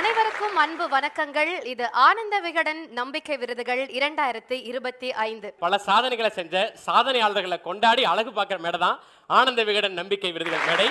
அனைவருக்கும் அன்பு வணக்கங்கள். இது ஆனந்த விகடன் நம்பிக்கை விருதுகள் 2025. பல சாதனைகளை செஞ்ச சாதனையாளர்களை கொண்டாடி அழகு பார்க்கிற மேடை தான் ஆனந்த விகடன் நம்பிக்கை விருதுகள் மேடை.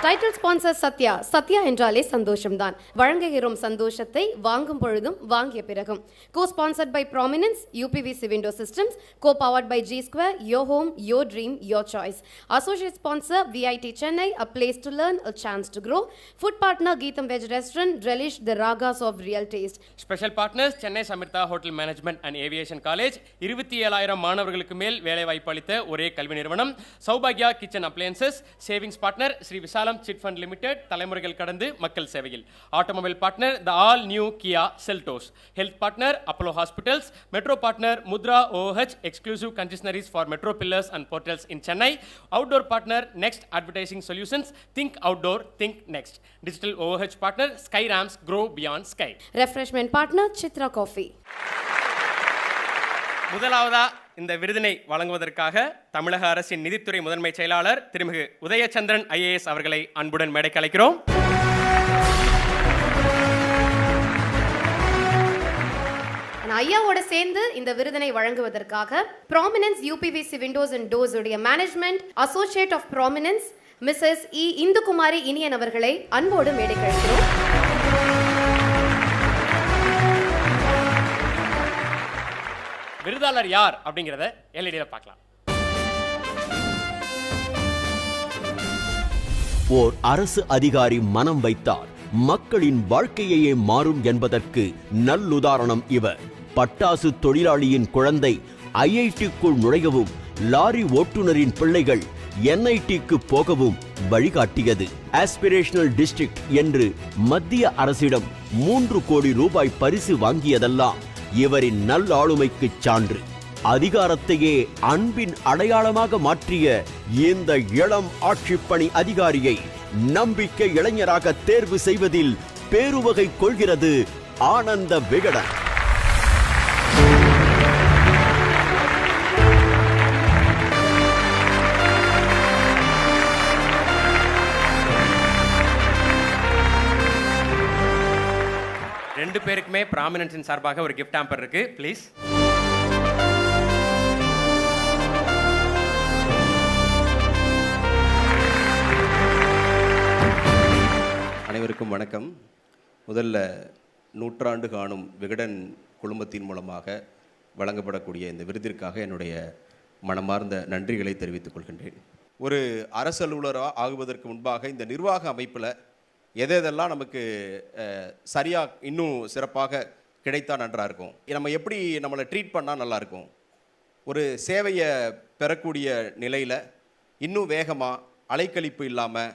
Title sponsor Sathya. சத்யா என்றாலே சந்தோஷம்தான். வழங்குகிறோம் சந்தோஷத்தை வாங்கும் பொழுதும் வாங்கிய பிறகும். Co sponsored by Prominance, UPVC window systems, co powered by G Square, your home, your dream, your choice. Associate sponsor VIT Chennai, a place to learn, a chance to grow. Food partner Geetham veg restaurant, relish the ragas of real taste. Special partners Chennai Samirtha hotel management and aviation college. 27,000 மாணவர்களுக்கு மேல் வேலை வாய்ப்பு அளித்த ஒரே கல்வி நிறுவனம். Sowbaghya kitchen appliances. Savings partner Sri Visalam chit fund limited, தலைமுறைகள் கடந்து மக்கள் சேவையில். Automobile partner the all new Kia Seltos. Health partner Apollo hospitals. Metro partner Mudra OH exclusive concessionaires for metro pillars and portals in Chennai. Outdoor partner next advertising solutions. Think outdoor, think next. Digital OH partner sky rams, grow beyond sky. Refreshment partner Chitra coffee. முதலாவதா இந்த விருதினை வழங்குவதற்காக தமிழக அரசின் நிதித்துறை முதன்மை செயலாளர் திருமிகு உதயச்சந்திரன் IAS அவர்களை அன்புடன் மேடைக்கு அழைக்கிறோம். ஐயாவோட சேர்ந்து இந்த விருதினை வழங்குவதற்காக Prominance UPVC windows and doors உடைய management associate of Prominance Mrs Indukumari Iniyan அவர்களை அன்போடு மேடைக்கு அழைக்கிறோம். விருதாளர் யார் அப்படிங்கிறத எல்இடியில பார்க்கலாம். ஓர் அரசு அதிகாரி மனம் வைத்தார் மக்களின் வாழ்க்கையே மாறும் என்பதற்கு நல்லுதாரணம் இவர். பட்டாசு தொழிலாளியின் குழந்தை IITக்குள் நுழையவும், லாரி ஓட்டுநரின் பிள்ளைகள் NITக்கு போகவும் வழிகாட்டியது. ஆஸ்பிரேஷனல் டிஸ்ட்ரிக்ட் என்று மத்திய அரசிடம் 3 கோடி ரூபாய் பரிசு வாங்கியதெல்லாம் இவரின் நல்லாளுமைக்கு சான்று. அதிகாரத்தையே அன்பின் அடையாளமாக மாற்றிய இந்த இளம் ஆட்சிப்பணி அதிகாரியை நம்பிக்கை இளைஞராக தேர்வு செய்வதில் பேருவகை கொள்கிறது ஆனந்த விகடன். ரெண்டு பேருக்குமே ப்ராமினன்ஸின் சார்பாக ஒரு கிஃப்ட் ஹாம்பர் இருக்கு. ப்ளீஸ். அனைவருக்கும் வணக்கம். முதல்ல நூற்றாண்டு காணும் விகடன் குழுமத்தின் மூலமாக வழங்கப்படக்கூடிய இந்த விருதிற்காக என்னுடைய மனமார்ந்த நன்றிகளை தெரிவித்துக் கொள்கின்றேன். ஒரு அரசு அலுவலராக ஆகுவதற்கு முன்பாக இந்த நிர்வாக அமைப்பில் எதெல்லாம் நமக்கு சரியாக இன்னும் சிறப்பாக கிடைத்தா நன்றாக இருக்கும், நம்ம எப்படி நம்மளை ட்ரீட் பண்ணால் நல்லாயிருக்கும், ஒரு சேவையை பெறக்கூடிய நிலையில் இன்னும் வேகமாக, அலைக்கழிப்பு இல்லாமல்,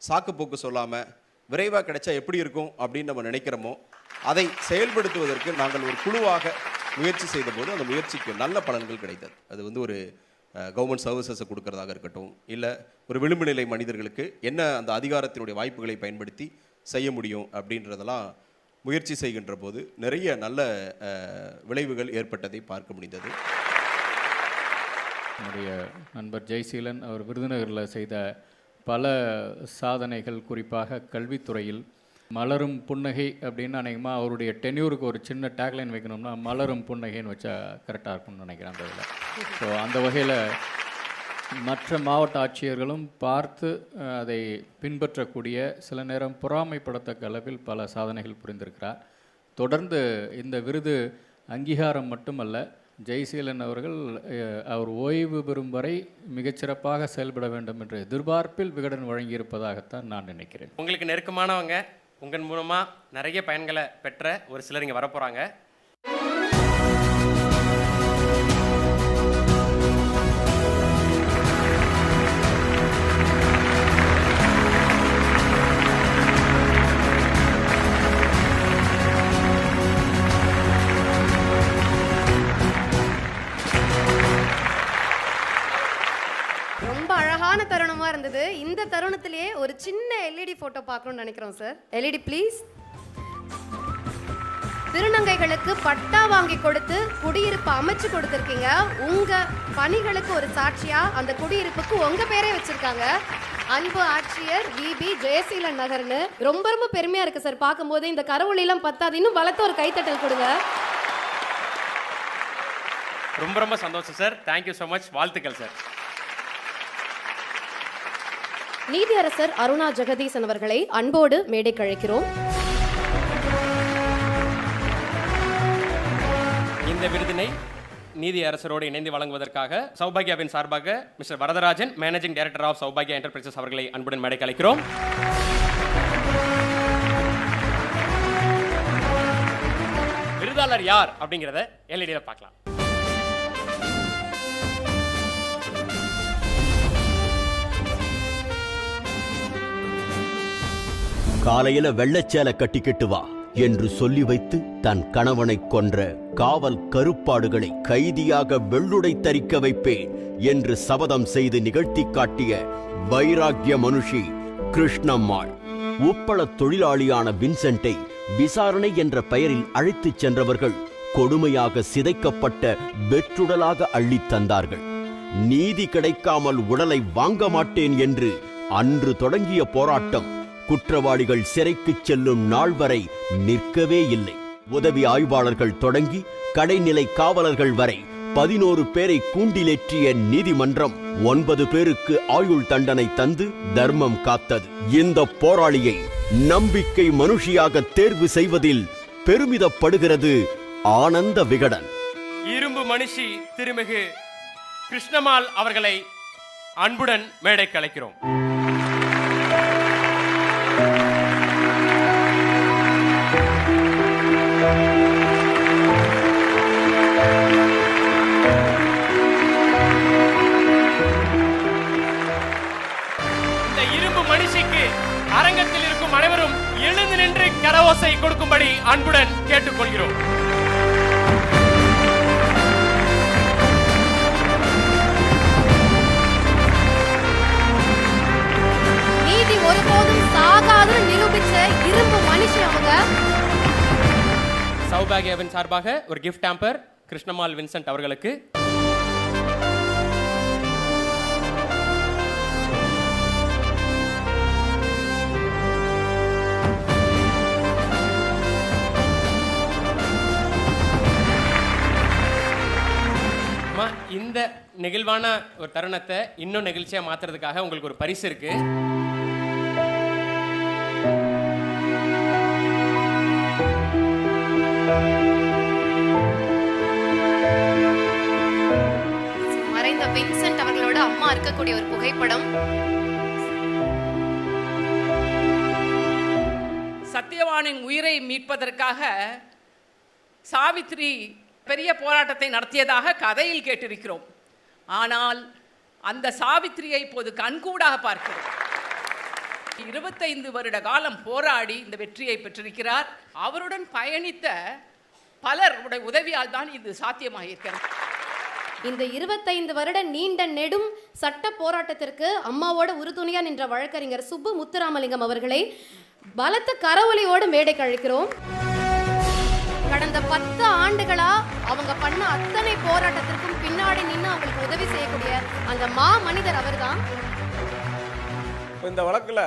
சாக்குப்போக்கு சொல்லாமல் விரைவாக கிடைச்சா எப்படி இருக்கும் அப்படின்னு நம்ம நினைக்கிறோமோ அதை செயல்படுத்துவதற்கு நாங்கள் ஒரு குழுவாக முயற்சி செய்தபோது அந்த முயற்சிக்கு நல்ல பலன்கள் கிடைத்தது. அது ஒரு கவர்மெண்ட் சர்வீசஸை கொடுக்கறதாக இருக்கட்டும், இல்லை ஒரு விளிம்பு நிலை மனிதர்களுக்கு என்ன அந்த அதிகாரத்தினுடைய வாய்ப்புகளை பயன்படுத்தி செய்ய முடியும் அப்படின்றதெல்லாம் முயற்சி செய்கின்ற போது நிறைய நல்ல விளைவுகள் ஏற்பட்டதை பார்க்க முடிந்தது. என்னுடைய நண்பர் ஜெய்சீலன் அவர் விருதுநகரில் செய்த பல சாதனைகள், குறிப்பாக கல்வித்துறையில் மலரும் புன்னகை அப்படின்னு அநேகமாக அவருடைய டென்யூருக்கு ஒரு சின்ன டேக்லைன் வைக்கணும்னா மலரும் புன்னகைன்னு வச்சா கரெக்டாக இருக்கும்னு நினைக்கிறேன் அந்த இதில். ஸோ அந்த வகையில் மற்ற மாவட்ட ஆட்சியர்களும் பார்த்து அதை பின்பற்றக்கூடிய, சில நேரம் பொறாமைப்படத்தக்க அளவில் பல சாதனைகள் புரிந்திருக்கிறார். தொடர்ந்து இந்த விருது அங்கீகாரம் மட்டுமல்ல, ஜெய்சீலன் அவர்கள் அவர் ஓய்வு பெறும் வரை மிகச்சிறப்பாக செயல்பட வேண்டும் என்ற எதிர்பார்ப்பில் விகடன் வழங்கியிருப்பதாகத்தான் நான் நினைக்கிறேன். உங்களுக்கு நெருக்கமானவங்க, உங்கள் மூலமாக நிறைய பயன்களை பெற்ற ஒரு சிலர் இங்கே வரப்போகிறாங்க. தருணமா இருந்தது. இந்த தருணத்திலேயே ஒரு சின்ன LED போட்டோ பார்க்கணும்னு நினைக்கிறோம் சார். LED please. திருநங்கைகளுக்கு பட்டா வாங்கி கொடுத்து குடியிருப்பு அமைச்சு கொடுத்துருக்கீங்க. உங்க பணிகளுக்கு ஒரு சாட்சியா அந்த குடியிருப்புக்கு உங்க பேரே வச்சிருக்காங்க. அன்பு ஆட்சியர் விபி ஜெயசீலன் நகர்னு. ரொம்ப ரொம்ப பெருமையா இருக்கு சார் பார்க்கும்போது. இந்த கரவொலியெல்லாம் பத்தாது, இன்னும் பலத்த ஒரு கைத்தட்டல் கொடுங்க. ரொம்ப ரொம்ப சந்தோஷம் சார். Thank you so much. வாழ்த்துக்கள் சார். நீதியரசர் அருணா ஜெகதீசன் அவர்களை அன்போடு மேடைக்கு அழைக்கிறோம். இந்த விருதினை நீதி அரசரோடு இணைந்து வழங்குவதற்காக சௌபாகியாவின் சார்பாக mister Varadarajan, managing director of சௌபாகியா என்டர்பிரைசஸ் அவர்களை அன்புடன் மேடைக்கு அழைக்கிறோம். விருதாளர் யார் அப்படிங்கிறத எல்இடியில் பார்க்கலாம். காலையில வெள்ளச்சேலை கட்டிக்கிட்டு வா என்று சொல்லி வைத்து தன் கணவனை கொன்ற காவல் கருப்பாடுகளை கைதியாக வெள்ளுடை தரிக்க வைப்பேன் என்று சபதம் செய்து நிகழ்த்தி காட்டிய வைராக்கிய மனுஷி கிருஷ்ணம்மாள். உப்பள தொழிலாளியான வின்சென்ட்டை விசாரணை என்ற பெயரில் அழைத்துச் சென்றவர்கள் கொடுமையாக சிதைக்கப்பட்ட வெற்றுடலாக அள்ளித் தந்தார்கள். நீதி கிடைக்காமல் உடலை வாங்க மாட்டேன் என்று அன்று தொடங்கிய போராட்டம் குற்றவாளிகள் சிறைக்கு செல்லும் நாள் வரை நிற்கவே இல்லை. உதவி ஆய்வாளர்கள் தொடங்கி கடைநிலை காவலர்கள் வரை 11 பேரை கூண்டிலேற்றிய நீதிமன்றம் 9 பேருக்கு ஆயுள் தண்டனை தந்து தர்மம் காத்தது. இந்த போராளியை நம்பிக்கை மனுஷியாக தேர்வு செய்வதில் பெருமிதப்படுகிறது ஆனந்த விகடன். இரும்பு மனுஷி திருமிகு கிருஷ்ணம்மாள் அவர்களை அன்புடன் மேடைக்கு அழைக்கிறோம். மனுஷிக்கு அரங்கத்தில் இருக்கும் அனைவரும் எழுந்து நின்று கரவோசை கொடுக்கும்படி அன்புடன் கேட்டுக்கொள்கிறோம். நீதி ஒருபோதும் சாகாதுன்னு நிரூபிச்ச இரும்பு மனுஷி அவங்க. சௌபாகியாவின் சார்பாக ஒரு கிஃப்ட் ஹாம்பர் கிருஷ்ணம்மாள் வின்சென்ட் அவர்களுக்கு. இந்த நெகிழ்வான ஒரு தருணத்தை இன்னும் நெகிழ்ச்சியா மாத்துறதுக்காக உங்களுக்கு ஒரு பரிசு இருக்கு. மறைந்த வின்சென்ட் அவர்களோட அம்மா இருக்கக்கூடிய ஒரு புகைப்படம். சத்தியவானின் உயிரை மீட்பதற்காக சாவித்ரி பெரிய போராட்டத்தை நடத்தியதாக கதையில் கேட்டிருக்கிறோம். ஆனால் அந்த சாவித்திரியை இப்போது கண்கூடாக பார்க்கிறோம். 25 வருட காலம் போராடி இந்த வெற்றியை பெற்றிருக்கிறார். அவருடன் பயணித்த பலருடைய உதவியால் தான் இது சாத்தியமாகியிருக்கிறது. இந்த 25 வருட நீண்ட நெடும் சட்ட போராட்டத்திற்கு அம்மாவோட உறுதுணையா நின்ற வழக்கறிஞர் சுப்பு முத்துராமலிங்கம் அவர்களை பலத்த கரவொலியோடு மேடைக்கு அழைக்கிறோம். கடந்த 10 ஆண்டுகளா அவங்க பண்ண அத்தனை போராட்டத்திற்கும் பின்னாடி நின்று அவங்களுக்கு உதவி செய்யக்கூடிய அந்த மா மனிதர் அவர்தான். இந்த வழக்குல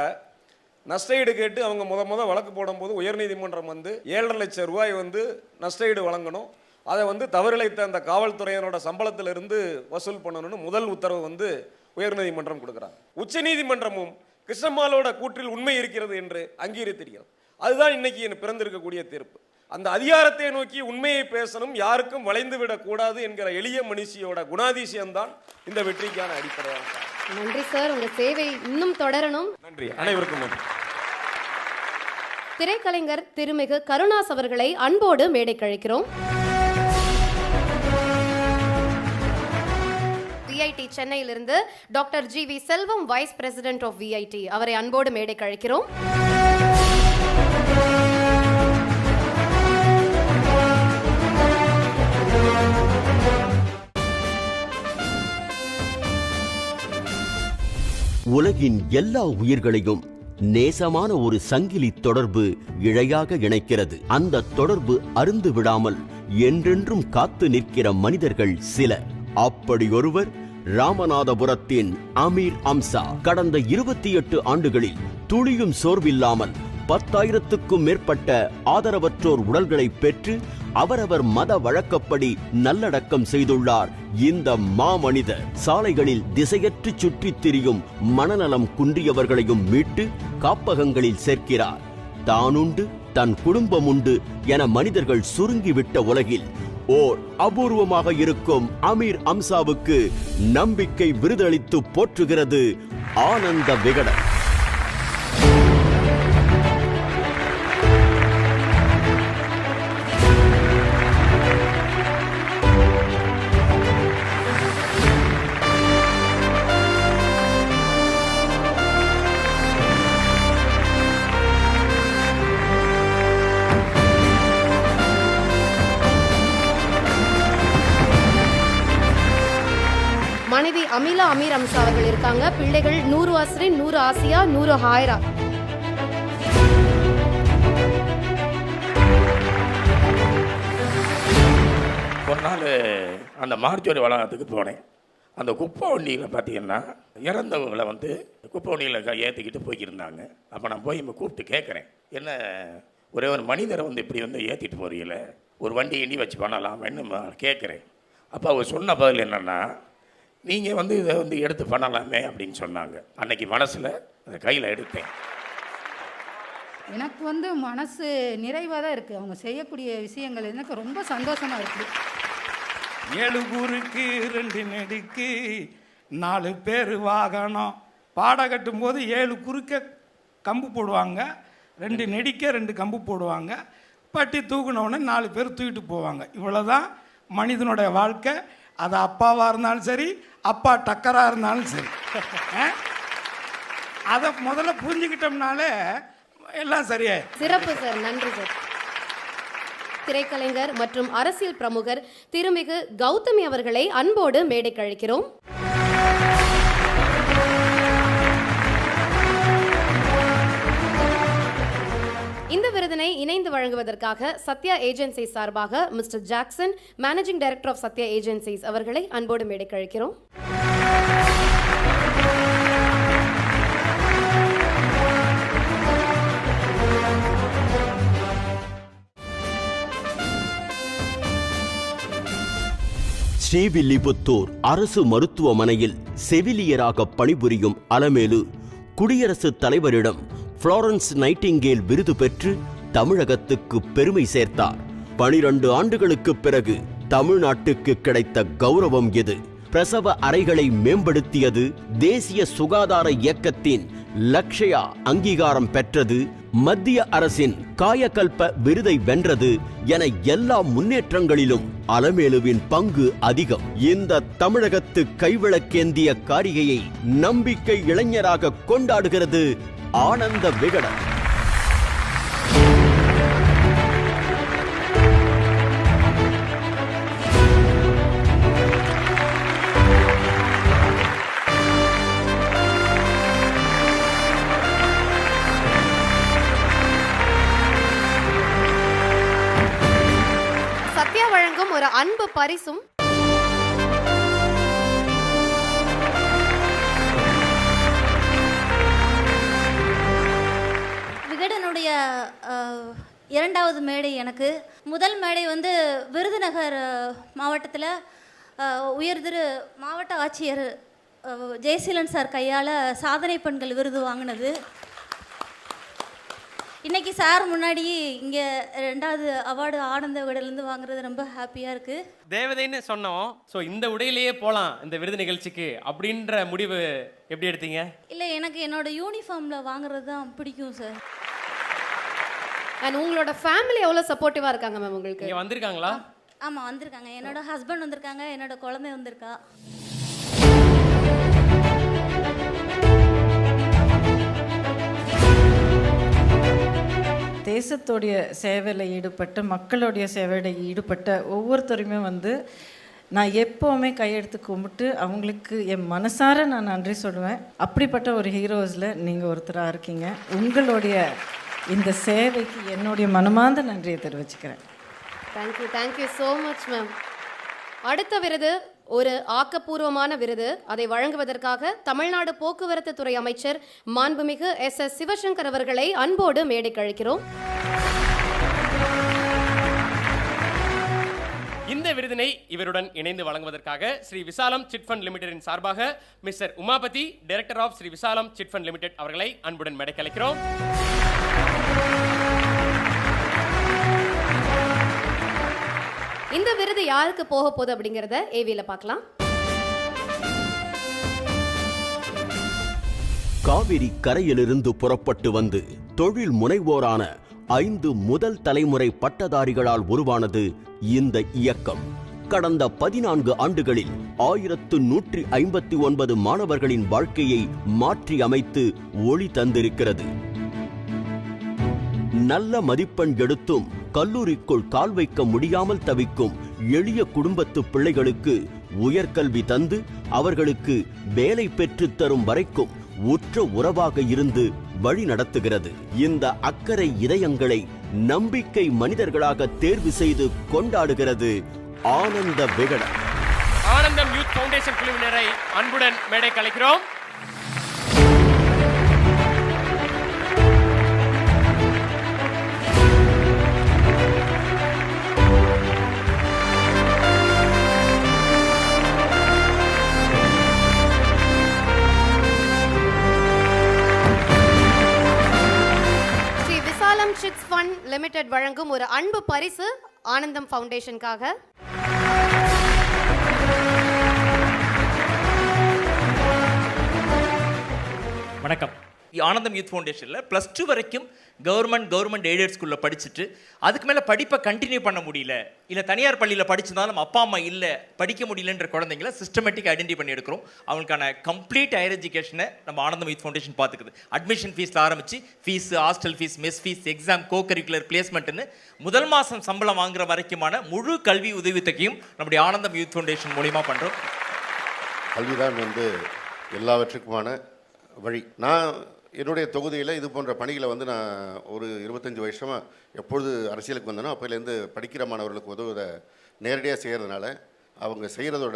நஷ்டஈடு கேட்டு அவங்க முத வழக்கு போடும்போது உயர்நீதிமன்றம் 7.5 லட்சம் ரூபாய் நஷ்டஈடு வழங்கணும், அதை தவறிழைத்த அந்த காவல்துறையினரோட சம்பளத்திலிருந்து வசூல் பண்ணணும்னு முதல் உத்தரவு உயர்நீதிமன்றம் கொடுக்குறாங்க. உச்சநீதிமன்றமும் கிருஷ்ணம்மாளோட கூற்றில் உண்மை இருக்கிறது என்று அங்கீகரித்திருக்கிறது. அதுதான் இன்னைக்கு பிறந்திருக்கக்கூடிய தீர்ப்பு. அந்த அதிகாரத்தை நோக்கி உண்மையை பேசணும், யாருக்கும் வளைந்து விடக்கூடாது என்கிற எளிய மனுஷியோட குணாதிசயம்தான் இந்த வெற்றிக்கான அடிப்படையான. நன்றி சார், உங்க சேவை இன்னும் தொடரணும். நன்றி, அனைவருக்கும் நன்றி. திரைக்கலைஞர் திருமிகு கருணாஸ் அவர்களை அன்போடு மேடைக்கு அழைக்கிறோம். விஐடி சென்னையிலிருந்து doctor G V. Selvam, vice president of VIT, அவரை அன்போடு மேடைக்கு அழைக்கிறோம். உலகின் எல்லா உயிர்களையும் நேசமான ஒரு சங்கிலி தொடர்பு இழையாக இணைக்கிறது. அந்த தொடர்பு அருந்து விடாமல் என்றென்றும் காத்து நிற்கிற மனிதர்கள் சிலர். அப்படி ஒருவர் ராமநாதபுரத்தின் அமீர் அம்சா. கடந்த 28 ஆண்டுகளில் துளியும் சோர்வில்லாமல் 10,000க்கும் மேற்பட்ட ஆதரவற்றோர் உடல்களை பெற்று அவரவர் மத வழக்கப்படி நல்லடக்கம் செய்துள்ளார். இந்த மாமனிதர் சாலைகளில் திசையற்று சுற்றித் திரியும் மனநலம் குன்றியவர்களையும் மீட்டு காப்பகங்களில் சேர்க்கிறார். தானுண்டு தன் குடும்பம் உண்டு என மனிதர்கள் சுருங்கிவிட்ட உலகில் ஓர் அபூர்வமாக இருக்கும் அமீர் அம்சாவுக்கு நம்பிக்கை விருதளித்து போற்றுகிறது ஆனந்த விகடன். மனைவி அமிலா அமீர் அம்சா அவர்கள் இருக்காங்க. பிள்ளைகள் 100 அஸ்ரின், 100 ஆசியா, 100 ஹாயரா. ஒரு நாள் அந்த மார்ச்சோரி வளாகத்துக்கு போனேன். அந்த குப்பை வண்டியில் பார்த்தீங்கன்னா இறந்தவங்களை வந்து குப்பை வண்டியில் ஏற்றிக்கிட்டு போய்க்கிருந்தாங்க. அப்போ நான் போய் கூப்பிட்டு கேட்குறேன், என்ன ஒரே ஒரு மனிதரை வந்து இப்படி வந்து ஏற்றிட்டு போறீங்கள, ஒரு வண்டி எண்ணி வச்சு பண்ணலாம் என்ன கேட்குறேன். அப்போ அவர் சொன்ன பதில் என்னென்னா, நீங்கள் வந்து இதை வந்து எடுத்து பண்ணலாமே அப்படின்னு சொன்னாங்க. அன்னைக்கு மனசில் அதை கையில் எடுத்தேன். எனக்கு வந்து மனசு நிறைவாக தான் இருக்குது. அவங்க செய்யக்கூடிய விஷயங்கள் எனக்கு ரொம்ப சந்தோஷமாக இருக்குது. 7 ஊருக்கு 2 நெடுக்கு 4 பேர் வாகனம். பாடம் கட்டும்போது 7 குறுக்க கம்பு போடுவாங்க, 2 நெடிக்க 2 கம்பு போடுவாங்க. பட்டி தூக்குனவுடனே 4 பேர் தூக்கிட்டு போவாங்க. இவ்வளோதான் மனிதனுடைய வாழ்க்கை. அது அப்பாவாக இருந்தாலும் சரி, அப்பா டக்கராக இருந்தாலும் சரி. அதை முதல்ல புரிஞ்சுக்கிட்டோம்னாலே எல்லாம் சரியா. சிறப்பு சார், நன்றி சார். திரைக்கலைஞர் மற்றும் அரசியல் பிரமுகர் திருமிகு கௌதமி அவர்களை அன்போடு மேடைக்கு அழைக்கிறோம். இந்த விருதினை இணைந்து வழங்குவதற்காக சத்யா ஏஜென்சி சார்பாக mister Jackson, managing director of Sathya agencies அவர்களை அன்போடு மேடைக்கு அழைக்கிறோம். ஸ்ரீவில்லிபுத்தூர் அரசு மருத்துவமனையில் செவிலியராக பணிபுரியும் அலமேலு குடியரசுத் தலைவரிடம் புளோரன்ஸ் நைட்டிங்கேல் விருது பெற்று தமிழகத்துக்கு பெருமை சேர்த்தார். 12 ஆண்டுகளுக்கு பிறகு தமிழ்நாட்டுக்கு கிடைத்த கௌரவம் எது? பிரசவ அறைகளை மேம்படுத்தியது, தேசிய சுகாதார இயக்கத்தின் லக்ஷயா அங்கீகாரம் பெற்றது, மத்திய அரசின் காயகல்ப விருதை வென்றது என எல்லா முன்னேற்றங்களிலும் அலமேலுவின் பங்கு அதிகம். இந்த தமிழகத்து கைவிளக்கேந்திய காரிகையை நம்பிக்கை இளைஞராக கொண்டாடுகிறது ஆனந்த விகடன். சத்யா வழங்கும் ஒரு அன்பு பரிசும் விகடனுடைய 2வது மேடை. எனக்கு முதல் மேடை வந்து விருதுநகர் மாவட்டத்தில் உயர்திரு மாவட்ட ஆட்சியர் ஜெயசீலன் சார் கையால் சாதனை பெண்கள் விருது வாங்கினது. இன்றைக்கி சார் முன்னாடி இங்கே 2வது அவார்டு ஆனந்த விகடன்லேருந்து வாங்குறது ரொம்ப ஹாப்பியாக இருக்குது. தேவதைன்னு சொன்னோம். ஸோ இந்த உடையிலேயே போகலாம் இந்த விருது நிகழ்ச்சிக்கு அப்படின்ற முடிவு எப்படி எடுத்தீங்க? இல்லை, எனக்கு என்னோட யூனிஃபார்மில் வாங்குறது தான் பிடிக்கும் சார். அண்ட் உங்களோட ஃபேமிலி எவ்வளோ சப்போர்ட்டிவாக இருக்காங்க மேம் உங்களுக்கு? இங்கே வந்திருக்காங்களா? ஆமாம், வந்திருக்காங்க. என்னோட ஹஸ்பண்ட் வந்திருக்காங்க, என்னோட குழந்தை வந்திருக்கா. தேசத்துடைய சேவையில் ஈடுபட்டு மக்களுடைய சேவையில் ஈடுபட்ட ஒவ்வொருத்தருமே வந்து நான் எப்போவுமே கையெடுத்து கும்பிட்டு அவங்களுக்கு என் மனசார நான் நன்றி சொல்லுவேன். அப்படிப்பட்ட ஒரு ஹீரோஸில் நீங்கள் ஒருத்தராக இருக்கீங்க. உங்களுடைய இந்த சேவைக்கு என்னுடைய மனமார்ந்த நன்றியை தெரிவிச்சுக்கிறேன். Thank you so much ma'am. அடுத்த விருது ஒரு ஆக்கப்பூர்வமான விருது. அதை வழங்குவதற்காக தமிழ்நாடு போக்குவரத்து துறை அமைச்சர் மாண்புமிகு SS சிவசங்கர் அவர்களை அன்போடு மேடைக்கு அழைக்கிறோம். இந்த விருதினை இவருடன் இணைந்து வழங்குவதற்காக ஸ்ரீ விசாலம் சிட் ஃபண்ட் லிமிடெடின் சார்பாக Mister Umapathy, director of Sri Visalam chit fund limited அவர்களை அன்புடன் மேடைக்கு அழைக்கிறோம். இந்த விருது யாருக்கு போக போகுது அப்படிங்கிறத ஏவியில பார்க்கலாம். காவிரி கரையிலிருந்து புறப்பட்டு வந்து தொழில் முனைவோரான 5 முதல் தலைமுறை பட்டதாரிகளால் உருவானது இந்த இயக்கம். கடந்த 14 ஆண்டுகளில் 1159 மாணவர்களின் வாழ்க்கையை மாற்றி அமைத்து ஒளி தந்திருக்கிறது. நல்ல மதிப்பெண் எடுத்தும் கல்லூரிக்குள் கால் வைக்க முடியாமல் தவிக்கும் எளிய குடும்பத்து பிள்ளைகளுக்கு உயர்கல்வி தந்து அவர்களுக்கு வேலை பெற்றுத் தரும் வரைக்கும் உற்ற உறவாக இருந்து வழி நடத்துகிறது. இந்த அக்கறை இதயங்களை நம்பிக்கை மனிதர்களாக தேர்வு செய்து கொண்டாடுகிறது ஆனந்த விகடன். ஆனந்தம் யூத் ஃபவுண்டேஷன் குழுவினரை அன்புடன் மேடைக்கு அழைக்கிறோம். சிட்ஸ் ஃபண்ட் லிமிடெட் வழங்கும் ஒரு அன்பு பரிசு ஆனந்தம் ஃபவுண்டேஷனுக்காக. வணக்கம். ஆனந்தம் யூத் ஃபவுண்டேஷனில் +2 வரைக்கும் கவர்மெண்ட் எய்டட் ஸ்கூலில் படிச்சுட்டு அதுக்கு மேலே படிப்பை கண்டினியூ பண்ண முடியல, இல்லை தனியார் பள்ளியில் படிச்சிருந்தாலும் அப்பா அம்மா இல்லை படிக்க முடியலன்ற குழந்தைங்களை சிஸ்டமேட்டிக் ஐடென்டி பண்ணி எடுக்கிறோம். அவங்களுக்கான கம்ப்ளீட் ஹையர் எஜுகேஷனை நம்ம ஆனந்தம் யூத் ஃபவுண்டேஷன் பார்த்துக்குது. அட்மிஷன் ஃபீஸில் ஆரம்பித்து fees, hostel fees, mess fees, exam, co curricular பிளேஸ்மெண்ட்டுன்னு முதல் மாதம் சம்பளம் வாங்குற வரைக்குமான முழு கல்வி உதவித்தொகையும் நம்முடைய ஆனந்தம் யூத் ஃபவுண்டேஷன் மூலிமா பண்ணுறோம். கல்விதான் எல்லாவற்றுக்குமான வழி. நான் என்னுடைய தொகுதியில் இது போன்ற பணிகளை நான் ஒரு 25 வருஷமாக எப்பொழுது அரசியலுக்கு வந்தனோ அப்போலேருந்து படிக்கிற மாணவர்களுக்கு உதவுவதை நேரடியாக செய்கிறதுனால அவங்க செய்கிறதோட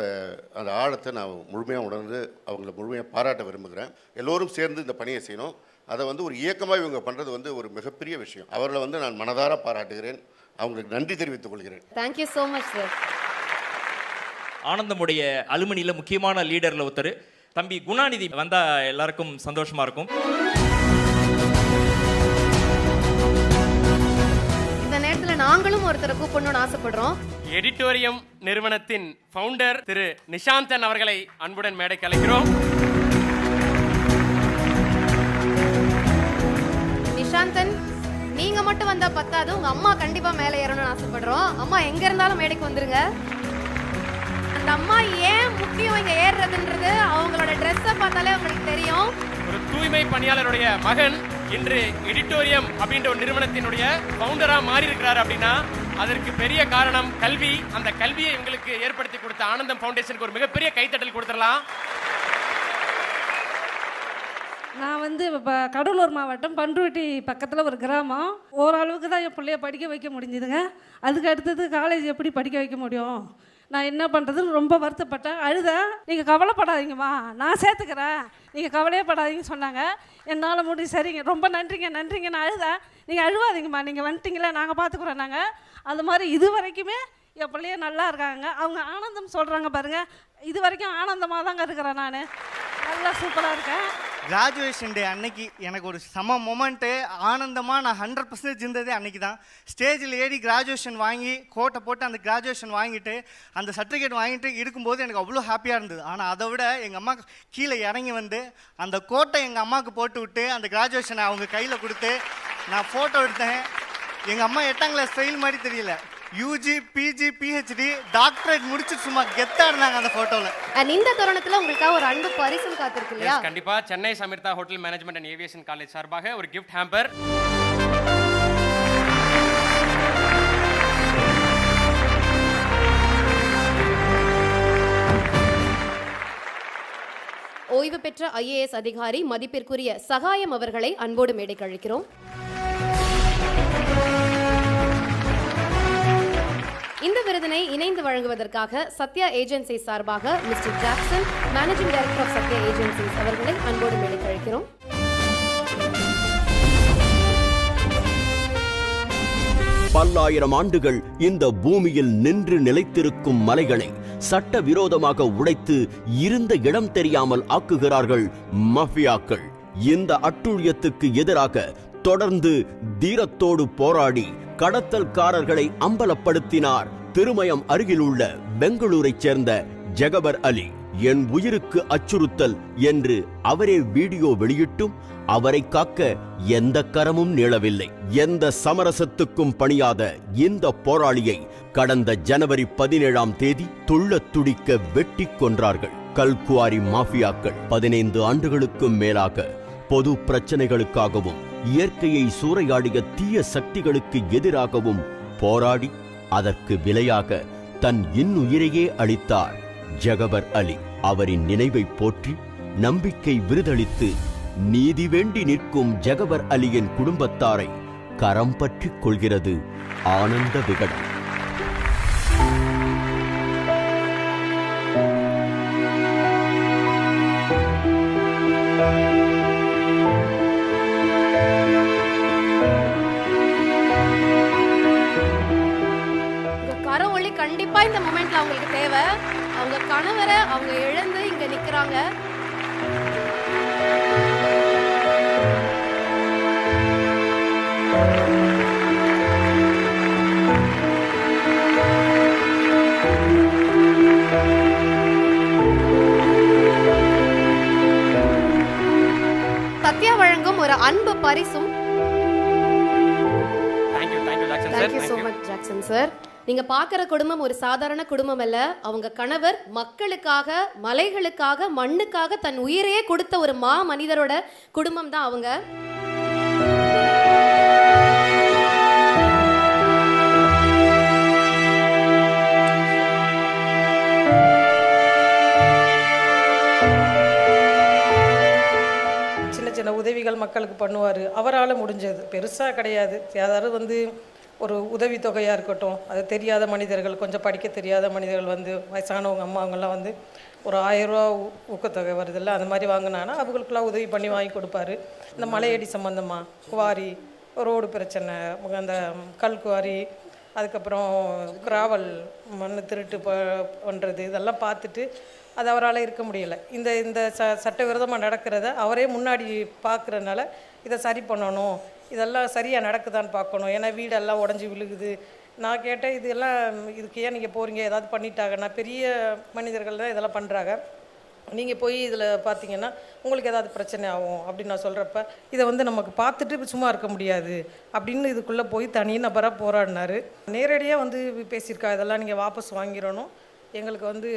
அந்த ஆழத்தை நான் முழுமையாக உணர்ந்து அவங்கள முழுமையாக பாராட்ட விரும்புகிறேன். எல்லோரும் சேர்ந்து இந்த பணியை செய்யணும். அதை ஒரு இயக்கமாக இவங்க பண்ணுறது ஒரு மிகப்பெரிய விஷயம். அவர்களை நான் மனதார பாராட்டுகிறேன். அவங்களுக்கு நன்றி தெரிவித்துக் கொள்கிறேன். Thank you so much sir. ஆனந்தமுடைய அலுமினியில் முக்கியமான லீடரில் ஒருத்தர் தம்பி குணாநிதி வந்தால் எல்லாருக்கும் சந்தோஷமாக இருக்கும். இந்த நேரத்தில் நாங்களும் ஒருத்தரை கூப்பிடணும்னு ஆசைப்படுறோம். எடிட்டோரியம் நிறுவனத்தின் ஃபவுண்டர் திரு நிஷாந்தன் அவர்களை அன்புடன் மேடைக்கு அழைக்கிறோம். நிஷாந்தன், நீங்க மட்டும் வந்தா பத்தாது, உங்க அம்மா கண்டிப்பா மேலே ஏறணும்னு ஆசைப்படுறோம். அம்மா எங்க இருந்தாலும் மேடைக்கு வந்துருங்க. அந்த அம்மா ஏன் முக்கியம் இங்க ஏறுறதுன்றது அவங்களோட ட்ரெஸ்ஸை பார்த்தாலே உங்களுக்கு தெரியும். ஒரு தூய்மை பணியாளருடைய மகன் இன்று எடிட்டோரியம் அப்படின்ற ஒரு நிறுவனத்தினுடைய ஃபவுண்டரா மாறி இருக்கிறார் அப்படின்னா அதற்கு பெரிய காரணம் கல்வி. அந்த கல்வியை இவங்களுக்கு ஏற்படுத்தி கொடுத்த ஆனந்தம் ஃபவுண்டேஷனுக்கு ஒரு மிகப்பெரிய கைத்தட்டல் கொடுத்துடலாம். நான் இப்போ கடலூர் மாவட்டம் பண்ருட்டி பக்கத்தில் ஒரு கிராமம். ஓரளவுக்கு தான் என் பிள்ளைய படிக்க வைக்க முடிஞ்சுதுங்க. அதுக்கு அடுத்தது காலேஜ் எப்படி படிக்க வைக்க முடியும், நான் என்ன பண்ணுறதுன்னு ரொம்ப வருத்தப்பட்டேன், அழுதேன். நீங்கள் கவலைப்படாதீங்கம்மா, நான் சேர்த்துக்கிறேன், நீங்கள் கவலையே படாதீங்கன்னு சொன்னாங்க. என்னால் முடியும், சரிங்க, ரொம்ப நன்றிங்க நன்றிங்க, நான் அழுதேன். நீங்கள் அழுவாதீங்கம்மா, நீங்கள் வந்துட்டீங்களே, நாங்கள் பார்த்துக்குறோம். நாங்கள் அது மாதிரி இது வரைக்குமே என் பிள்ளைய நல்லா இருக்காங்க. அவங்க ஆனந்தம் சொல்கிறாங்க பாருங்கள், இது வரைக்கும் ஆனந்தமாக தாங்க இருக்கிறேன். நான் நல்லா சூப்பராக இருக்கேன். கிராஜுவேஷன் டே அன்னைக்கு எனக்கு ஒரு செம மொமெண்ட்டு. ஆனந்தமாக நான் 100% இருந்ததே அன்றைக்கி தான். ஸ்டேஜில் ஏறி கிராஜுவேஷன் வாங்கி கோட்டை போட்டு அந்த கிராஜுவேஷன் வாங்கிட்டு அந்த சர்டிஃபிகேட் வாங்கிட்டு இருக்கும்போது எனக்கு அவ்வளோ ஹாப்பியாக இருந்தது. ஆனால் அதை விட எங்கள் அம்மா கீழே இறங்கி அந்த கோட்டை எங்கள் அம்மாவுக்கு போட்டு விட்டு அந்த கிராஜுவேஷனை அவங்க கையில் கொடுத்து நான் ஃபோட்டோ எடுத்தேன். எங்கள் அம்மா 8ஆம் கிளாஸ் ஃபெயில் மாதிரி தெரியல, யூஜி, பிஜி, பிஹெச்டி, டாக்டரேட் முடிச்சு சும்மா கெத்தா இருந்தாங்க அந்த போட்டோல. அண்ட் இந்த தருணத்துல உங்களுக்காக ஒரு அன்பு பரிசு காத்திருக்கு இல்லையா? கண்டிப்பா Chennai Samirtha hotel management and aviation college சார்பாக ஒரு கிஃப்ட் ஹேம்பர். ஓய்வு பெற்ற IAS அதிகாரி மதிப்பிற்குரிய சகாயம் அவர்களை அன்போடு மேடைக்கு அழைக்கிறோம். இந்த விருதினை இணைந்து வழங்குவதற்காக சத்யா ஏஜென்சி சார்பாக mister Jackson, managing director of Sathya agencies அவர்களை அன்போடு மேடைக்கு அழைக்கிறோம். பல்லாயிரம் ஆண்டுகள் இந்த பூமியில் நின்று நிலைத்திருக்கும் மலைகளை சட்டவிரோதமாக உடைத்து இருந்த இடம் தெரியாமல் ஆக்குகிறார்கள் மஃபியாக்கள். இந்த அட்டூழியத்துக்கு எதிராக தொடர்ந்து தீரத்தோடு போராடி கடத்தல்காரர்களை அம்பலப்படுத்தினார் திருமயம் அருகிலுள்ள பெங்களூரைச் சேர்ந்த ஜகபர் அலி. என் உயிருக்கு அச்சுறுத்தல் என்று அவரே வீடியோ வெளியிட்டும் அவரை காக்க எந்த கரமும் நீளவில்லை. எந்த சமரசத்துக்கும் பணியாத இந்த போராளியை கடந்த ஜனவரி 17ஆம் தேதி துள்ளத் துடிக்க வெட்டி கொன்றார்கள் கல்குவாரி மாஃபியாக்கள். 15 ஆண்டுகளுக்கும் மேலாக பொது பிரச்சனைகளுக்காகவும் இயற்கையை சூறையாடிய தீய சக்திகளுக்கு எதிராகவும் போராடி அதற்கு விலையாக தன் இன்னுயிரையே அளித்தார் ஜகபர் அலி. அவரின் நினைவை போற்றி நம்பிக்கை விருதளித்து நீதி வேண்டி நிற்கும் ஜகபர் அலியின் குடும்பத்தாரை கரம் பற்றிக் கொள்கிறது ஆனந்த விகடன். கரவொலி கண்டிப்பா இந்த மொமெண்ட்ல அவங்களுக்கு தேவை. அவங்க கணவரை அவங்க இழந்து இங்க நிக்கிறாங்க. சத்யா வழங்கும் ஒரு அன்பு பரிசும். Thank you so much Jackson sir. நீங்க பாக்குற குடும்பம் ஒரு சாதாரண குடும்பம் அல்ல. அவங்க கணவர் மக்களுக்காக, மலைகளுக்காக, மண்ணுக்காக தன் உயிரையே கொடுத்த ஒரு மா மனிதரோட குடும்பம் தான் அவங்க. சின்ன உதவிகள் மக்களுக்கு பண்ணுவார். அவரால் முடிஞ்சது பெருசாக கிடையாது. யாராவது ஒரு உதவி தொகையாக இருக்கட்டும், அது தெரியாத மனிதர்கள், கொஞ்சம் படிக்க தெரியாத மனிதர்கள் வயசானவங்க அம்மா அவங்கெல்லாம் ஒரு 1000 ரூபா ஊக்கத்தொகை வருதில்ல, அந்த மாதிரி வாங்கினாங்கன்னா அவங்களுக்குலாம் உதவி பண்ணி வாங்கி கொடுப்பாரு. இந்த மலையடி சம்மந்தமாக குவாரி, ரோடு பிரச்சனை, அந்த கல் குவாரி, அதுக்கப்புறம் கிராவல் மண் திருட்டு பண்ணுறது, இதெல்லாம் பார்த்துட்டு அது அவரால் இருக்க முடியலை. இந்த சட்டவிரோதமாக நடக்கிறத அவரே முன்னாடி பார்க்குறதுனால இதை சரி பண்ணணும், இதெல்லாம் சரியாக நடக்குதான்னு பார்க்கணும். ஏன்னா வீடெல்லாம் உடஞ்சி விழுகுது. நான் கேட்டேன், இதுக்கு ஏன் நீங்கள் போகிறீங்க, ஏதாவது பண்ணிட்டாங்கன்னா, பெரிய மனிதர்கள் தான் இதெல்லாம் பண்ணுறாங்க, நீங்கள் போய் இதில் பார்த்தீங்கன்னா உங்களுக்கு ஏதாவது பிரச்சனை ஆகும் அப்படின்னு நான் சொல்கிறப்ப, இதை நமக்கு பார்த்துட்டு சும்மா இருக்க முடியாது அப்படின்னு இதுக்குள்ளே போய் தனி நபராக போராடினார். நேரடியாக பேசியிருக்கா, இதெல்லாம் நீங்கள் வாபஸ் வாங்கிடணும், எங்களுக்கு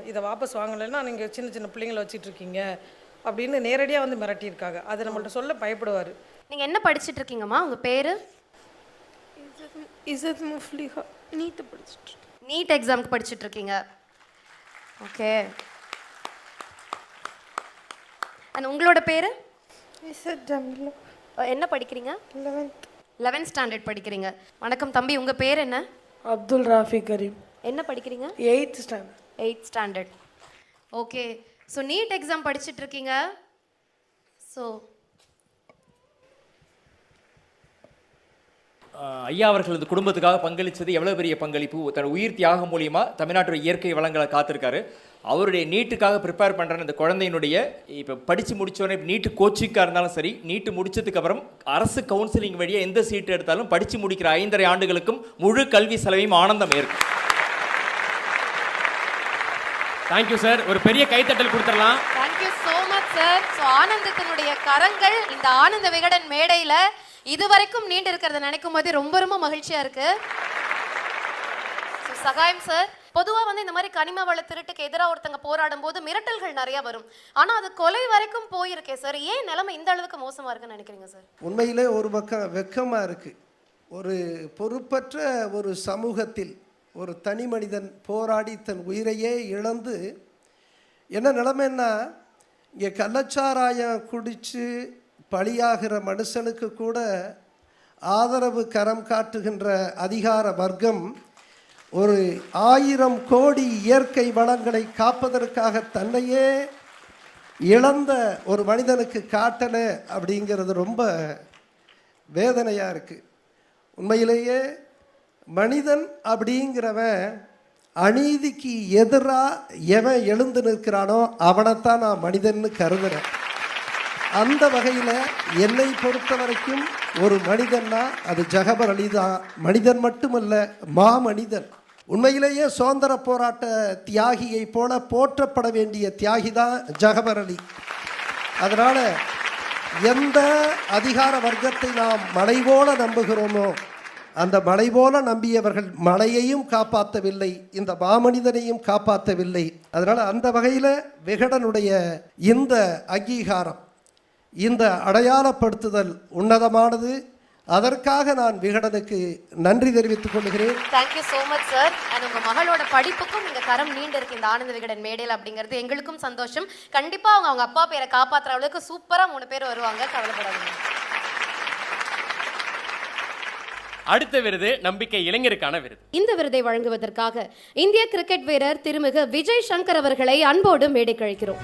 இதை வாபஸ் வாங்கலைன்னா நீங்கள் சின்ன சின்ன பிள்ளைங்களை வச்சிட்ருக்கீங்க அப்படின்னு நேரடியாக மிரட்டியிருக்காங்க. அது நம்மள்ட்ட சொல்ல பயப்படுவார். நீங்கள் என்ன படிச்சுட்டு இருக்கீங்கம்மா? உங்கள் பேர்? இசத் முஃப்லிஹா. நீட் படிச்சுட்டு. நீட் எக்ஸாமுக்கு படிச்சுட்டு இருக்கீங்க. ஓகே. அண்ட் உங்களோட பேர்? இசத் ஜமீலா. என்ன படிக்கிறீங்க? 11th ஸ்டாண்டர்ட் படிக்கிறீங்க. வணக்கம் தம்பி, உங்கள் பேர் என்ன? அப்துல் ராஃபி கரீம். என்ன படிக்கிறீங்க? 8th standard. 8th standard. Okay. So NEET exam படிச்சுட்டு இருக்கீங்க. ஸோ ஐயா அவர்கள் இந்த குடும்பத்துக்காக பங்களித்தது எவ்வளோ பெரிய பங்களிப்பு. தன் உயிர் தியாகம் மூலியமாக தமிழ்நாட்டோட இயற்கை வளங்களை காத்திருக்காரு. அவருடைய நீட்டுக்காக ப்ரிப்பேர் பண்ணுற இந்த குழந்தையினுடைய இப்போ படித்து முடித்தோடனே நீட்டு கோச்சிங்காக இருந்தாலும் சரி, நீட்டு முடிச்சதுக்கப்புறம் அரசு கவுன்சிலிங் வழியாக எந்த சீட்டு எடுத்தாலும் படித்து முடிக்கிற 5.5 ஆண்டுகளுக்கும் முழு கல்வி செலவையும் ஆனந்தம் இருக்கும். Thank you sir. ஒரு பெரிய கைத்தட்டல் கொடுத்துடலாம். Thank you so much sir. So ஆனந்தத்தினுடைய கரங்கள் இந்த ஆனந்த விகடன் மேடையில் இதுவரைக்கும் நீண்டு இருக்கிறத நினைக்கும் போது ரொம்ப ரொம்ப மகிழ்ச்சியா இருக்கு. சகாயம் சார், பொதுவாக இந்த மாதிரி கனிம வள திருட்டுக்கு எதிராக ஒருத்தங்க போராடும் போது மிரட்டல்கள் நிறைய வரும். ஆனால் அது கொலை வரைக்கும் போயிருக்கே சார். ஏன் நிலைமை இந்த அளவுக்கு மோசமாக இருக்குன்னு நினைக்கிறீங்க சார்? உண்மையிலே ஒரு பக்கம் வெக்கமாக இருக்குது. ஒரு பொறுப்பற்ற ஒரு சமூகத்தில் ஒரு தனி மனிதன் போராடி தன் உயிரையே இழந்து என்ன நிலைமைன்னா, இங்கே கள்ளச்சாராயம் குடித்து பலியாகிற மனுஷனுக்கு கூட ஆதரவு கரம் காட்டுகின்ற அதிகார வர்க்கம் ஒரு 1000 கோடி இயற்கை வளங்களை காப்பதற்காக தன்னையே இழந்த ஒரு மனிதனுக்கு காட்டலை அப்படிங்கிறது ரொம்ப வேதனையாக இருக்குது. உண்மையிலேயே மனிதன் அப்படிங்கிறவன் அநீதிக்கு எதிராக எவன் எழுந்து நிற்கிறானோ அவனைத்தான் நான் மனிதன்னு கருதுகிறேன். அந்த வகையில் என்னை பொறுத்த வரைக்கும் ஒரு மனிதன்னா அது ஜகபர் அலி தான். மனிதன் மட்டுமல்ல, மாமனிதன். உண்மையிலேயே சுதந்திர போராட்ட தியாகியை போல போற்றப்பட வேண்டிய தியாகி தான் ஜகபர் அலி. அதனால் எந்த அதிகார வர்க்கத்தை நாம் மலை போல நம்புகிறோமோ அந்த மலை போல நம்பியவர்கள் மலையையும் காப்பாற்றவில்லை, இந்த மாமனிதனையும் காப்பாற்றவில்லை. அதனால் அந்த வகையில் விகடனுடைய இந்த அங்கீகாரம், இந்த அடையாளப்படுத்துதல் உன்னதமானது. அதற்காக நான் விகடனுக்கு நன்றி தெரிவித்துக் கொள்கிறேன். Thank you so much sir. And உங்கள் மகளோட படிப்புக்கும் நீங்கள் கரம் நீண்டு இருக்கு இந்த ஆனந்த விகடன் மேடையில் அப்படிங்கிறது எங்களுக்கும் சந்தோஷம். கண்டிப்பாக அவங்க அப்பா பேரை காப்பாற்றுற அளவுக்கு சூப்பராக 3 பேர் வருவாங்க, கவலைப்படாதீங்க. அடுத்த விருது நம்பிக்கை இளைஞருக்கான விருது. இந்த விருதை வழங்குவதற்காக இந்திய கிரிக்கெட் வீரர் திருமிகு விஜய் சங்கர் அவர்களை அன்போடு மேடைக்கு அழைக்கிறோம்.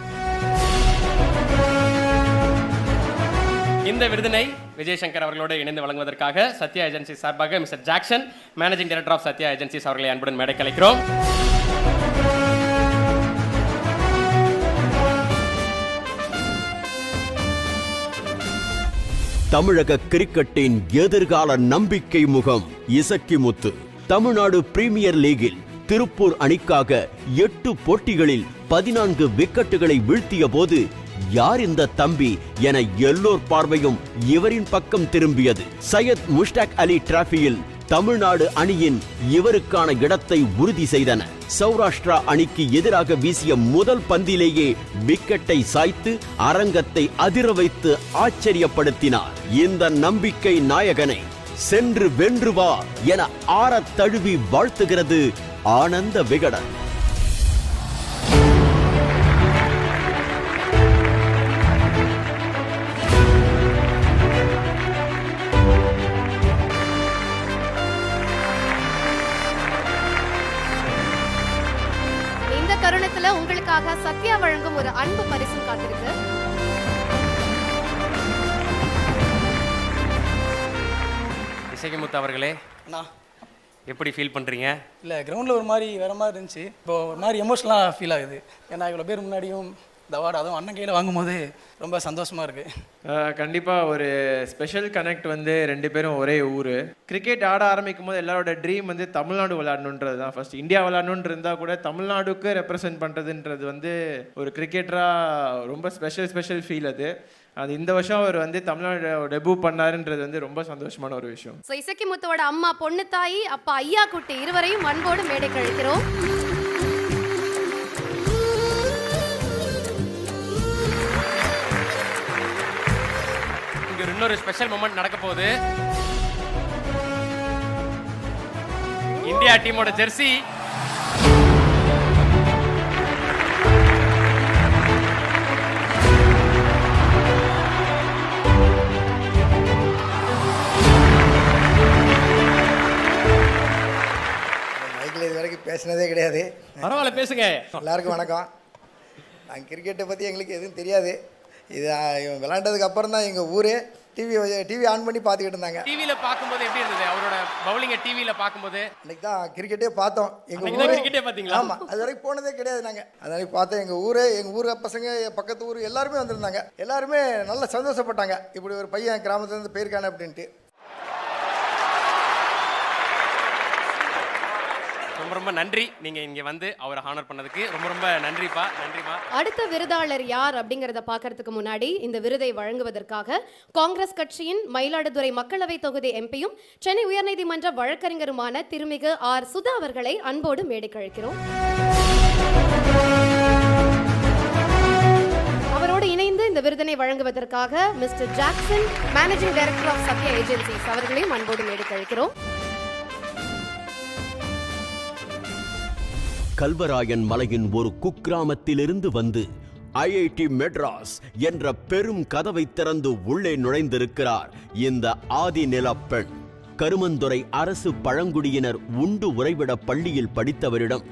இந்த விருதினை விஜய் சங்கர் அவர்களோடு இணைந்து வழங்குவதற்காக சத்யா ஏஜென்சி சார்பாக mister Jackson, managing director of Sathya agencies அவர்களை அன்புடன் மேடைக்கு அழைக்கிறோம். தமிழக கிரிக்கெட்டின் எதிர்கால நம்பிக்கை முகம் இசக்கிமுத்து. தமிழ்நாடு பிரீமியர் லீகில் திருப்பூர் அணிக்காக 8 போட்டிகளில் 14 விக்கெட்டுகளை வீழ்த்திய போது யார் இந்த தம்பி என எல்லோர் பார்வையும் இவரின் பக்கம் திரும்பியது. சையத் முஷ்டாக் அலி டிராபியில் தமிழ்நாடு அணியின் இவருக்கான இடத்தை உறுதி செய்தன. சௌராஷ்டிரா அணிக்கு எதிராக வீசிய முதல் பந்திலேயே விக்கெட்டை சாய்த்து அரங்கத்தை அதிர வைத்து ஆச்சரியப்படுத்தினார். இந்த நம்பிக்கை நாயகனை சென்று வென்று வா என ஆறத் தழுவி வாழ்த்துகிறது ஆனந்த விகடன். தருணத்துல உங்களுக்காக சத்யா வழங்கும் ஒரு அன்பு பரிசும் காத்திருக்கு. இசக்கிமுத்து அவர்களே, எப்படி ஃபீல் பண்றீங்க? இல்லை, கிரவுண்டில் ஒரு மாதிரி வேற மாதிரி இருந்துச்சு. இப்போ ஒரு மாதிரி எமோஷனலாக ஃபீல் ஆகுது. ஏன்னா இவ்வளோ பேர் முன்னாடியும் இந்த அவார்டு அதுவும் அண்ணன் கையில் வாங்கும்போது ரொம்ப சந்தோஷமாக இருக்குது. கண்டிப்பாக ஒரு ஸ்பெஷல் கனெக்ட் வந்து 2 பேரும் ஒரே ஊர். கிரிக்கெட் ஆட ஆரம்பிக்கும் போது எல்லாரோட ட்ரீம் வந்து தமிழ்நாடு விளையாடணுன்றது தான். ஃபர்ஸ்ட் இந்தியா விளையாடணுன்னு இருந்தால் கூட தமிழ்நாடுக்கு ரெப்ரசென்ட் பண்ணுறதுன்றது வந்து ஒரு கிரிக்கெட்டராக ரொம்ப ஸ்பெஷல் ஃபீல் அது. இந்த வருஷம் அவர் வந்து தமிழ்நாடு டெபியூ பண்ணாருன்றது வந்து ரொம்ப சந்தோஷமான ஒரு விஷயம். ஸோ இசக்கிமுத்துவோட அம்மா பொண்ணு தாயி, அப்பா ஐயா குட்டி இருவரையும் அன்போடு மேடைக்கு அழைக்கிறோம். இன்னொரு ஸ்பெஷல் மொமெண்ட் நடக்க போகுது. இந்தியா டீமோட ஜெர்சி மைக்கில் இது வரைக்கும் பேசினதே கிடையாது. பரவாயில்ல, பேசுங்க. எல்லாருக்கும் வணக்கம். நாங்கள் கிரிக்கெட்டை பற்றி எங்களுக்கு எதுவும் தெரியாது. இது விளையாண்டதுக்கு அப்புறம் தான் எங்கள் ஊரே டிவி ஆன் பண்ணி பார்த்துக்கிட்டு இருந்தாங்க. டிவியில பார்க்கும்போது எப்படி இருந்தது அவரோட பவுலிங்கை? டிவியில பார்க்கும்போது அன்னைக்கு தான் கிரிக்கெட்டே பார்த்தோம். எங்கள் ஊர் கிரிக்கெட்டே பார்த்தீங்களா? ஆமாம், அது வரைக்கும் போனதே கிடையாது. நாங்கள் அது பார்த்தோம். எங்கள் ஊர் பசங்க, பக்கத்து ஊர் எல்லாருமே வந்திருந்தாங்க. எல்லாருமே நல்லா சந்தோஷப்பட்டாங்க, இப்படி ஒரு பையன் கிராமத்துலேருந்து போயிருக்கானே அப்படின்ட்டு. ரொம்ப நன்றி, நீங்க இங்க வந்து அவரை ஹானர் பண்ணதுக்கு ரொம்ப நன்றிப்பா. நன்றிமா. அடுத்த விருதாளர் யார் அப்படிங்கறத பார்க்கறதுக்கு முன்னாடி இந்த விருதை வழங்குவதற்காக காங்கிரஸ் கட்சியின் மயிலாடுதுறை மக்களவை தொகுதி எம்பியும் சென்னை உயர்நீதிமன்ற வழக்கறிஞருமான திருமிகு ஆர் சுதா அவர்களை அன்போடு மேடைக்கு அழைக்கிறோம். அவரோடு இணைந்து இந்த விருதினை வழங்குவதற்காக mister Jackson, managing director of Sathya agencies அவர்களையும் அன்போடு மேடைக்கு அழைக்கிறோம். கல்வராயன் மலையின் ஒரு குக்கிராமத்திலிருந்து வந்து IIT மெட்ராஸ் என்ற பெரும் கதவை திறந்து உள்ளே நுழைந்திருக்கிறார் இந்த ஆதிநில பெண். கருமந்துறை அரசு பழங்குடியினர் உண்டு உறைவிட பள்ளியில் படித்தவரிடம்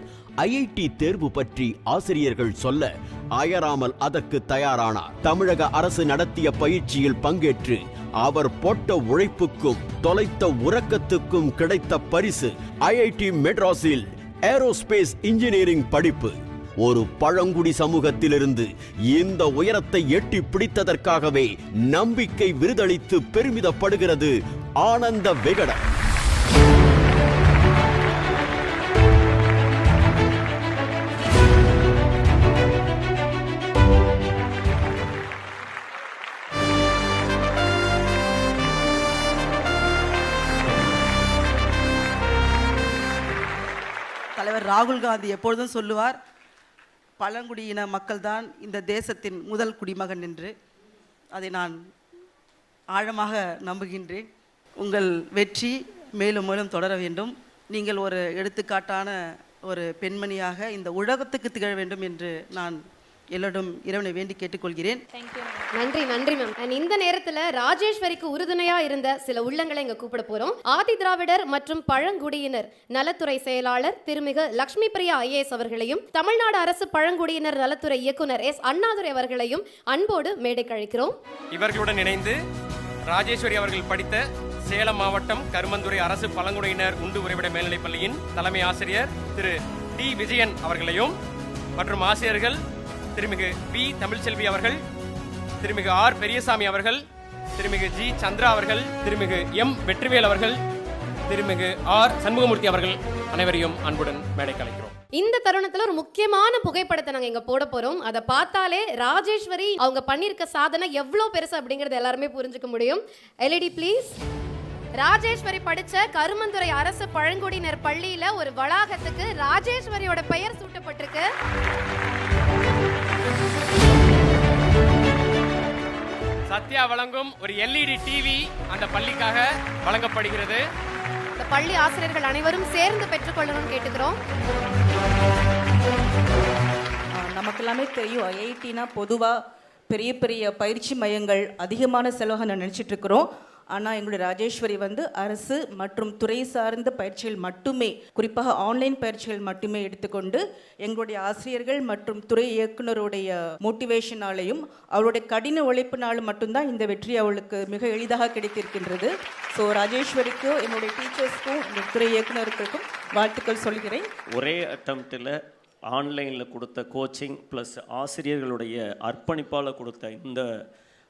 IIT தேர்வு பற்றி ஆசிரியர்கள் சொல்ல அயராமல் அதற்கு தயாரானார். தமிழக அரசு நடத்திய பயிற்சியில் பங்கேற்று அவர் போட்ட உழைப்புக்கும் தொலைத்த உறக்கத்துக்கும் கிடைத்த பரிசு IIT மெட்ராஸில் ஏரோஸ்பேஸ் இன்ஜினியரிங் படிப்பு. ஒரு பழங்குடி சமூகத்திலிருந்து இந்த உயரத்தை எட்டி பிடித்ததற்காகவே நம்பிக்கை விருதளித்து பெருமிதப்படுகிறது ஆனந்த விகடன். தலைவர் ராகுல் காந்தி எப்பொழுதும் சொல்லுவார், பழங்குடியின மக்கள்தான் இந்த தேசத்தின் முதல் குடிமகன் என்று. அதை நான் ஆழமாக நம்புகின்றேன். உங்கள் வெற்றி மேலும் மேலும் தொடர வேண்டும். நீங்கள் ஒரு எடுத்துக்காட்டான ஒரு பெண்மணியாக இந்த உலகத்துக்கு திகழ வேண்டும் என்று நான் எல்லோரும் இறைவனை வேண்டி கேட்டுக்கொள்கிறேன். நன்றி நன்றி மேம். இந்த நேரத்தில் ராஜேஸ்வரிக்கு உறுதுணையா இருந்த சில உள்ளங்களை இங்க கூப்பிட போறோம். ஆதி திராவிடர் மற்றும் பழங்குடியினர் நலத்துறை செயலாளர் திருமிகு லட்சுமி பிரியா IAS அவர்களையும் தமிழ்நாடு அரசு பழங்குடியினர் நலத்துறை இயக்குனர் S அண்ணாதுரை அவர்களையும் அன்போடு மேடைக்கு அழைக்கிறோம். இவர்களுடன் இணைந்து ராஜேஸ்வரி அவர்கள் படித்த சேலம் மாவட்டம் கருமந்துறை அரசு பழங்குடியினர் உண்டு உறைவிட மேல்நிலைப் பள்ளியின் தலைமை ஆசிரியர் திரு D விஜயன் அவர்களையும் மற்றும் ஆசிரியர்கள் திருமிகு B தமிழ்ச்செல்வி அவர்கள், திருமிகு R பெரியசாமி அவர்கள், திருமிகு G சந்திரா அவர்கள், திருமிகு M வெற்றிவேல் அவர்கள், திருமிகு R சண்முகமூர்த்தி அவர்கள் அனைவரையும் அன்புடன் மேடைக்கு அழைக்கிறோம். இந்த தருணத்துல ஒரு முக்கியமான புகைப்படத்தை நாங்க இங்க போட போறோம். அதை பார்த்தாலே ராஜேஸ்வரி அவங்க பண்ணிருக்க சாதனை எவ்வளவு பெருசு அப்படிங்கறது எல்லாருமே புரிஞ்சுக்க முடியும். LED please. ராஜேஸ்வரி படிச்ச கருமந்துறை அரசு பழங்குடியினர் பள்ளியில ஒரு வளாகத்துக்கு ராஜேஸ்வரியோட பெயர் சூட்டப்பட்டிருக்கு. சத்யா வழங்கும் ஒரு LED டிவி அந்த பள்ளிக்காக வழங்கப்படுகிறது. இந்த பள்ளி ஆசிரியர்கள் அனைவரும் சேர்ந்து பெற்றுக்கொள்ளணும்னு கேட்டுக்கிறோம். நமக்கு எல்லாமே தெரியும், IITனா பொதுவாக பெரிய பெரிய பயிற்சி மையங்கள் அதிகமான செலவாக நினச்சிட்டு இருக்கிறோம். ஆனால் எங்களுடைய ராஜேஸ்வரி அரசு மற்றும் துறை சார்ந்த பயிற்சிகள் மட்டுமே, குறிப்பாக ஆன்லைன் பயிற்சிகள் மட்டுமே எடுத்துக்கொண்டு எங்களுடைய ஆசிரியர்கள் மற்றும் துறை இயக்குனருடைய மோட்டிவேஷனாலையும் அவருடைய கடின உழைப்பினாலும் மட்டும்தான் இந்த வெற்றி அவளுக்கு மிக எளிதாக கிடைத்திருக்கின்றது. ஸோ ராஜேஸ்வரிக்கு என்னுடைய டீச்சர்ஸ்க்கும் இந்த துறை இயக்குனருக்கும் வாழ்த்துக்கள் சொல்கிறேன். ஒரே அட்டம்ப்டில் ஆன்லைனில் கொடுத்த கோச்சிங் ப்ளஸ் ஆசிரியர்களுடைய அர்ப்பணிப்பால் கொடுத்த இந்த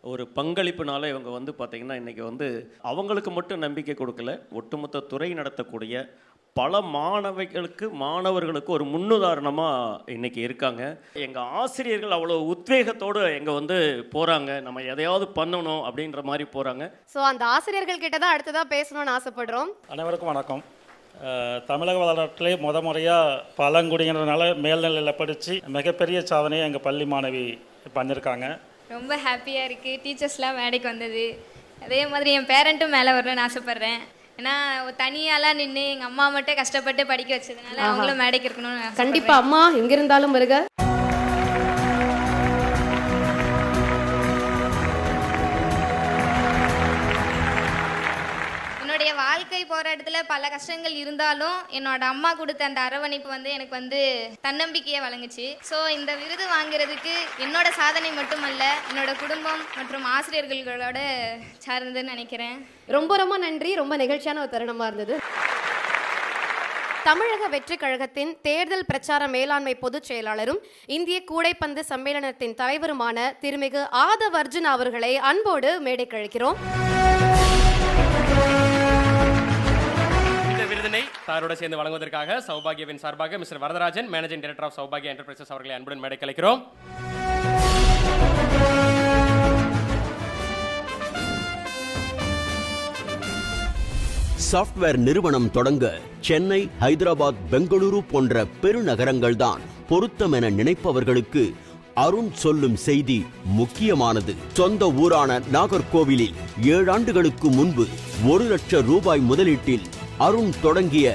ஒரு பங்களிப்புனால இவங்க பார்த்திங்கன்னா இன்றைக்கி அவங்களுக்கு மட்டும் நம்பிக்கை கொடுக்கல, ஒட்டுமொத்த துறை நடத்தக்கூடிய பல மாணவர்களுக்கு ஒரு முன்னுதாரணமாக இன்றைக்கி இருக்காங்க. எங்கள் ஆசிரியர்கள் அவ்வளோ உத்வேகத்தோடு எங்கே போகிறாங்க, நம்ம எதையாவது பண்ணணும் அப்படின்ற மாதிரி போகிறாங்க. ஸோ அந்த ஆசிரியர்கள் கிட்ட தான் அடுத்ததாக பேசணும்னு ஆசைப்படுறோம். அனைவருக்கும் வணக்கம். தமிழக வரலாற்றிலே முறையாக பழங்குடியினரால் மேல்நிலையில் படித்து மிகப்பெரிய சாதனையை எங்கள் பள்ளி மாணவி பண்ணியிருக்காங்க. ரொம்ப ஹாப்பியாக இருக்குது டீச்சர்ஸ்லாம் மேடைக்கு வந்தது. அதே மாதிரி என் பேரண்ட்டும் மேலே வரணும்னு ஆசைப்பட்றேன். ஏன்னா தனியாலாம் நின்று எங்கள் அம்மா மட்டும் கஷ்டப்பட்டு படிக்க வச்சதுனால அவங்களும் மேடைக்கு இருக்கணும்னு. கண்டிப்பாக அம்மா எங்கே இருந்தாலும் வருக. என்னுடைய வாழ்க்கை போராட்டத்தில் பல கஷ்டங்கள் இருந்தாலும் என்னோட அம்மா கொடுத்த அந்த அரவணைப்பு எனக்கு தன்னம்பிக்கையை வழங்குச்சு. ஸோ இந்த விருது வாங்குறதுக்கு என்னோட சாதனை மட்டுமல்ல, என்னோட குடும்பம் மற்றும் ஆசிரியர்களோட சார்ந்ததுன்னு நினைக்கிறேன். ரொம்ப ரொம்ப நன்றி. ரொம்ப நிகழ்ச்சியான ஒரு தருணமாக இருந்தது. தமிழக வெற்றி கழகத்தின் தேர்தல் பிரச்சார மேலாண்மை பொதுச் செயலாளரும் இந்திய கூடைப்பந்து சம்மேளனத்தின் தலைவருமான திருமிகு ஆதவ் அர்ஜுன் அவர்களை அன்போடு மேடைக்கு அழைக்கிறோம். விருதினை தாரோட சேர்ந்து வழங்குவதற்காக சௌபாகியவின் சார்பாக mister Varadarajan, managing director of சௌபாகியா என்டர்பிரைசஸ் அவர்களை அன்புடன் மேடைக்கு அழைக்கிறோம். சாஃப்ட்வேர் நிறுவனம் தொடங்க சென்னை, ஹைதராபாத், பெங்களூரு போன்ற பெருநகரங்கள்தான் பொருத்தம் என நினைப்பவர்களுக்கு அருண் சொல்லும் செய்தி முக்கியமானது. சொந்த ஊரான நாகர்கோவிலில் 7 ஆண்டுகளுக்கு முன்பு 1 லட்சம் ரூபாய் முதலீட்டில் அருண் தொடங்கிய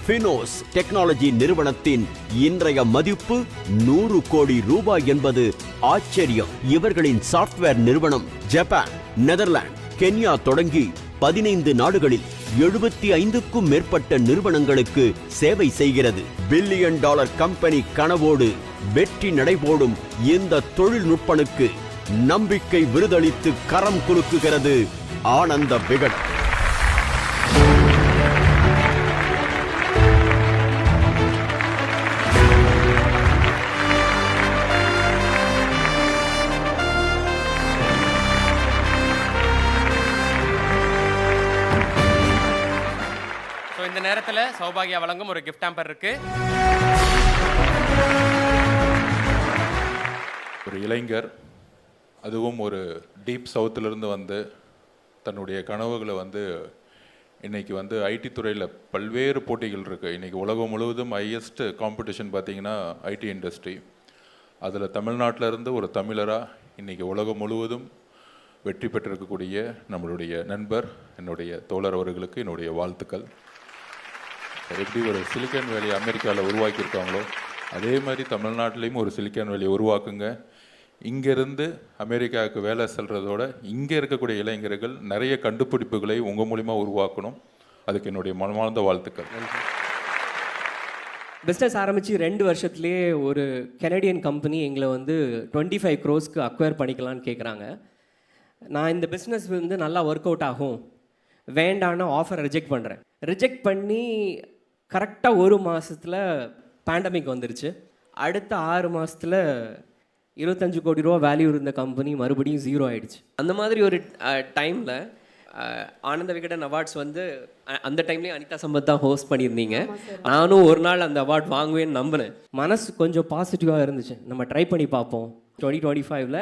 ஃபினோஸ் டெக்னாலஜி நிறுவனத்தின் இன்றைய மதிப்பு 100 கோடி ரூபாய் என்பது ஆச்சரியம். இவர்களின் சாஃப்ட்வேர் நிறுவனம் ஜப்பான், நெதர்லாந்து, கென்யா தொடங்கி 15 நாடுகளில் 75க்கும் மேற்பட்ட நிறுவனங்களுக்கு சேவை செய்கிறது. $1 பில்லியன் கம்பெனி கனவோடு வெற்றி நடைபோடும் இந்த தொழில்நுட்பனுக்கு நம்பிக்கை விருதளித்து கரம் குலுக்குகிறது ஆனந்த விகடன். இந்த நேரத்தில் சௌபாகியா வழங்கும் ஒரு கிஃப்ட் ஹாம்பர் இருக்கு. ஒரு இளைஞர், அதுவும் ஒரு டீப் சவுத்திலிருந்து வந்து தன்னுடைய கனவுகளை வந்து இன்றைக்கி வந்து ஐடி துறையில் பல்வேறு போட்டிகள் இருக்குது. இன்றைக்கி உலகம் முழுவதும் ஹையஸ்ட் காம்படிஷன் பார்த்திங்கன்னா ஐடி இண்டஸ்ட்ரி. அதில் தமிழ்நாட்டிலேருந்து ஒரு தமிழராக இன்றைக்கி உலகம் முழுவதும் வெற்றி பெற்றிருக்கக்கூடிய நம்மளுடைய நண்பர், என்னுடைய தோழர் அவர்களுக்கு என்னுடைய வாழ்த்துக்கள். எப்படி ஒரு சிலிக்கான் வேலியை அமெரிக்காவில் உருவாக்கியிருக்காங்களோ அதே மாதிரி தமிழ்நாட்டிலையும் ஒரு சிலிக்கான் வேலியை உருவாக்குங்க. இங்கேருந்து அமெரிக்காவுக்கு வேலை செல்றதோட இங்கே இருக்கக்கூடிய இளைஞர்கள் நிறைய கண்டுபிடிப்புகளை உங்கள் மூலிமா உருவாக்கணும். அதுக்கு என்னுடைய மனமார்ந்த வாழ்த்துக்கள். பிஸ்னஸ் ஆரம்பித்து 2 வருஷத்துலேயே ஒரு கெனடியன் கம்பெனி எங்களை வந்து 25 crores அக்வயர் பண்ணிக்கலான்னு கேட்குறாங்க. நான் இந்த பிஸ்னஸ் வந்து நல்லா ஒர்க் அவுட் ஆகும் வேண்டான ஆஃபர் ரிஜெக்ட் பண்ணுறேன். ரிஜெக்ட் பண்ணி கரெக்டாக 1 மாதத்தில் பேண்டமிக் வந்துருச்சு. அடுத்த 6 மாதத்தில் 25 கோடி ரூபா வேல்யூ இருந்த கம்பெனி மறுபடியும் 0 ஆகிடுச்சு. அந்த மாதிரி ஒரு டைமில் ஆனந்த விகடன் அவார்ட்ஸ் வந்து அந்த டைம்லேயே அனிதா சம்பத் தான் ஹோஸ்ட் பண்ணியிருந்தீங்க. நானும் ஒரு நாள் அந்த அவார்ட் வாங்குவேன்னு நம்பினேன். மனசு கொஞ்சம் பாசிட்டிவாக இருந்துச்சு. நம்ம ட்ரை பண்ணி பார்ப்போம். 2025ல்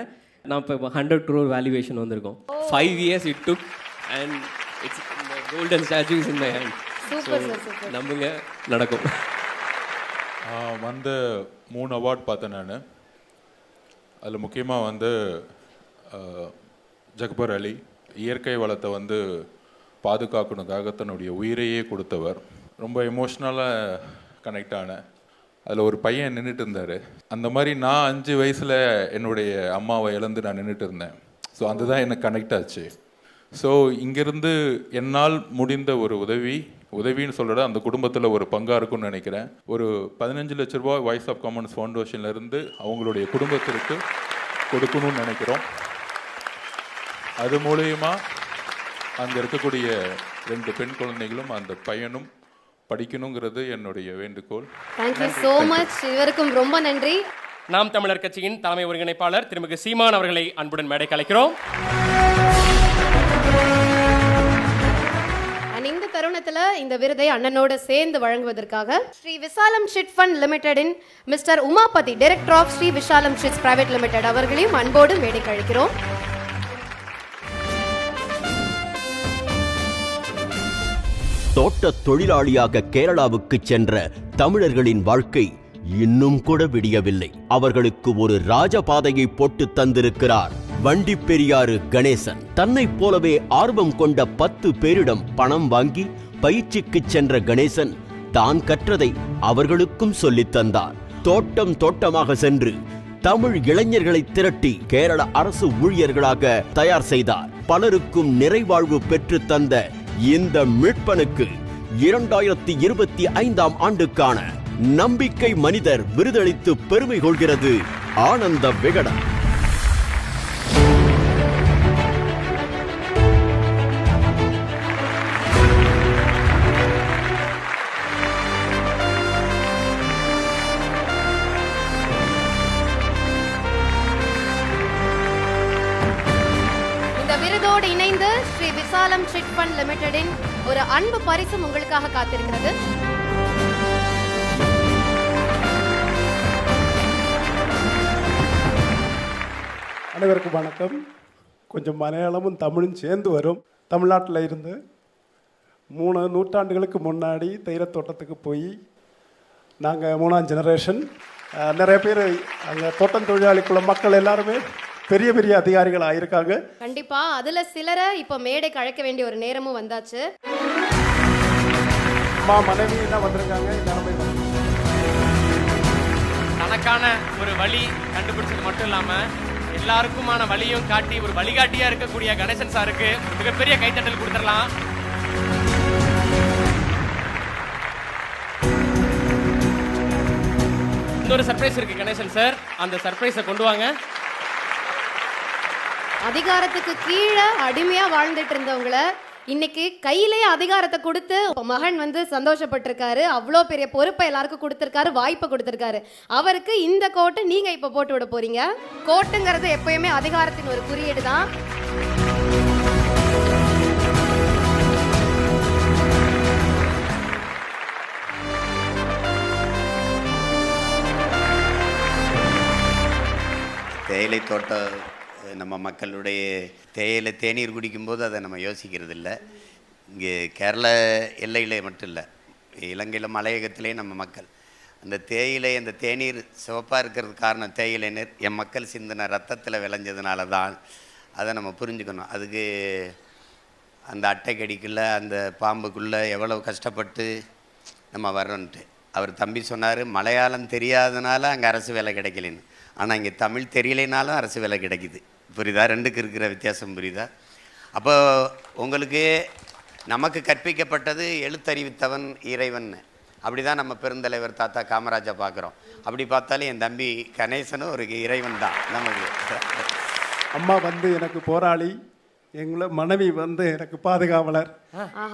நான் இப்போ 100 crore வேல்யூவேஷன் வந்திருக்கோம். 5 years it took and it's the golden statue is in my hand. நம்புங்க, நடக்கும். வந்த 3 அவார்ட் பார்த்தேன் நான். அதில் முக்கியமாக வந்து ஜக்பர் அலி இயற்கை வளத்தை வந்து பாதுகாக்கணுக்காக தன்னுடைய உயிரையே கொடுத்தவர். ரொம்ப எமோஷ்னலாக கனெக்ட் ஆனேன். அதில் ஒரு பையன் நின்றுட்டு இருந்தார். அந்த மாதிரி நான் 5 வயசில் என்னுடைய அம்மாவை இழந்து நான் நின்றுட்டு இருந்தேன். ஸோ அதுதான் எனக்கு கனெக்ட் ஆச்சு. ஸோ இங்கேருந்து என்னால் முடிந்த ஒரு உதவின்னு சொல்கிற அந்த குடும்பத்தில் ஒரு பங்காக இருக்குன்னு நினைக்கிறேன். ஒரு 15 லட்ச ரூபா வாய்ஸ் ஆஃப் காமன்ஸ் ஃபவுண்டேஷன்லேருந்து அவங்களுடைய குடும்பத்திற்கு கொடுக்கணும்னு நினைக்கிறோம். அது மூலயமா அங்கே இருக்கக்கூடிய 2 பெண் குழந்தைகளும் அந்த பையனும் படிக்கணுங்கிறது என்னுடைய வேண்டுகோள். Thank you so much. இவருக்கும் ரொம்ப நன்றி. நாம் தமிழர் கட்சியின் தலைமை ஒருங்கிணைப்பாளர் திருமிகு சீமான் அவர்களை அன்புடன் மேடை கலைக்கிறோம். இந்த தருணத்தில் இந்த விருதை அண்ணனோட சேர்ந்து வழங்குவதற்காக ஸ்ரீ விசாலம் சிட் ஃபண்ட் லிமிடெடின் Mister Umapathy, director of Sri Visalam chits private limited அவர்களையும் அன்போடு மேடை கழிக்கிறோம். தோட்ட தொழிலாளியாக கேரளாவுக்கு சென்ற தமிழர்களின் வாழ்க்கை இன்னும் கூட விடியவில்லை. அவர்களுக்கு ஒரு ராஜபாதையை போட்டு தந்திருக்கிறார் வண்டி பெரியாறு கணேசன். தன்னை போலவே ஆர்வம் கொண்ட 10 பேரிடம் பணம் வாங்கி பயிற்சிக்கு சென்ற கணேசன் தான் கற்றதை அவர்களுக்கும் சொல்லித் தந்தார். தோட்டம் தோட்டமாக சென்று தமிழ் இளைஞர்களை திரட்டி கேரள அரசு ஊழியர்களாக தயார் செய்தார். பலருக்கும் நிறைவாழ்வு பெற்று தந்த இந்த மீட்பனுக்கு 2025ஆம் ஆண்டுக்கான நம்பிக்கை மனிதர் விருதளித்து பெருமை கொள்கிறது ஆனந்த விகடன். விருதோடு இணைந்து ஸ்ரீ விசாலம் சிட் ஃபண்ட் லிமிடெடின் ஒரு அன்பு பரிசும் உங்களுக்காக காத்திருக்கிறது. அனைவருக்கும் வணக்கம். கொஞ்சம் மலையாளமும் தமிழும் சேர்ந்து வரும். தமிழ்நாட்டில் இருந்து 3 நூற்றாண்டுகளுக்கு முன்னாடி தைலத் தோட்டத்துக்கு போய் நாங்கள் 3ஆம் ஜெனரேஷன். நிறைய பேர் அங்கே தோட்டம் தொழிலாளி குல மக்கள் எல்லாருமே பெரிய பெரிய அதிகாரிகள் ஆயிருக்காங்க. கண்டிப்பா அதுல சிலரை இப்ப மேடைக்கு அழைக்க வேண்டிய ஒரு நேரமும் வந்தாச்சு. அம்மா மனைவி எல்லாம் வந்திருக்காங்க. எல்லாரும் போய் தனக்கான ஒரு வழி கண்டுபிடிச்சது மட்டும் இல்லாம எல்லாருக்குமான வழியும் காட்டி ஒரு வழிகாட்டியா இருக்கக்கூடிய கணேசன் சாருக்கு மிகப்பெரிய கைத்தட்டல் கொடுத்துடலாம். இன்னொரு சர்ப்ரைஸ் இருக்கு கணேசன் சார், அந்த சர்ப்ரைஸை கொண்டு வாங்க. அதிகாரத்துக்கு கீழே அடிமையா வாழ்ந்துட்டு இருந்தவங்கள இன்னைக்கு கையிலேயே அதிகாரத்தை கொடுத்து மகன் வந்து சந்தோஷப்பட்டிருக்காரு. அவ்வளோ பெரிய பொறுப்பை எல்லாருக்கும் கொடுத்துருக்காரு, வாய்ப்பை கொடுத்துருக்காரு. அவருக்கு இந்த கோட்டை நீங்க இப்ப போட்டு விட போறீங்க. கோட்டுங்கிறது எப்பயுமே அதிகாரத்தின் ஒரு குறியீடு தான். தேயிலை தோட்டம் நம்ம மக்களுடைய தேயிலை தேநீர் குடிக்கும்போது அதை நம்ம யோசிக்கிறது இல்லை. இங்கே கேரள எல்லையில் மட்டும் இல்லை, இலங்கையில் மலையகத்திலே நம்ம மக்கள் அந்த தேயிலை அந்த தேநீர் சிவப்பாக இருக்கிறதுக்கு காரணம் தேயிலை நீர் என் மக்கள் சிந்தின ரத்தத்தில் விளைஞ்சதுனால தான். அதை நம்ம புரிஞ்சுக்கணும். அதுக்கு அந்த அட்டைக்கடிக்குள்ளே அந்த பாம்புக்குள்ளே எவ்வளோ கஷ்டப்பட்டு நம்ம வர்றோன்ட்டு. அவர் தம்பி சொன்னார், மலையாளம் தெரியாதனால அங்கே அரசு வேலை கிடைக்கலன்னு. ஆனால் இங்கே தமிழ் தெரியலைனாலும் அரசு வேலை கிடைக்குது. புரியுதா? ரெண்டுக்கு இருக்கிற வித்தியாசம் புரியுதா? அப்போ உங்களுக்கு நமக்கு கற்பிக்கப்பட்டது எழுத்தறிவித்தவன் இறைவன். அப்படி தான் நம்ம பெருந்தலைவர் தாத்தா காமராஜை பார்க்குறோம். அப்படி பார்த்தாலும் என் தம்பி கணேசனும் ஒரு இறைவன் தான் நமக்கு. அம்மா வந்து எனக்கு போராளி, எங்களை மனைவி வந்து எனக்கு பாதுகாவலர்.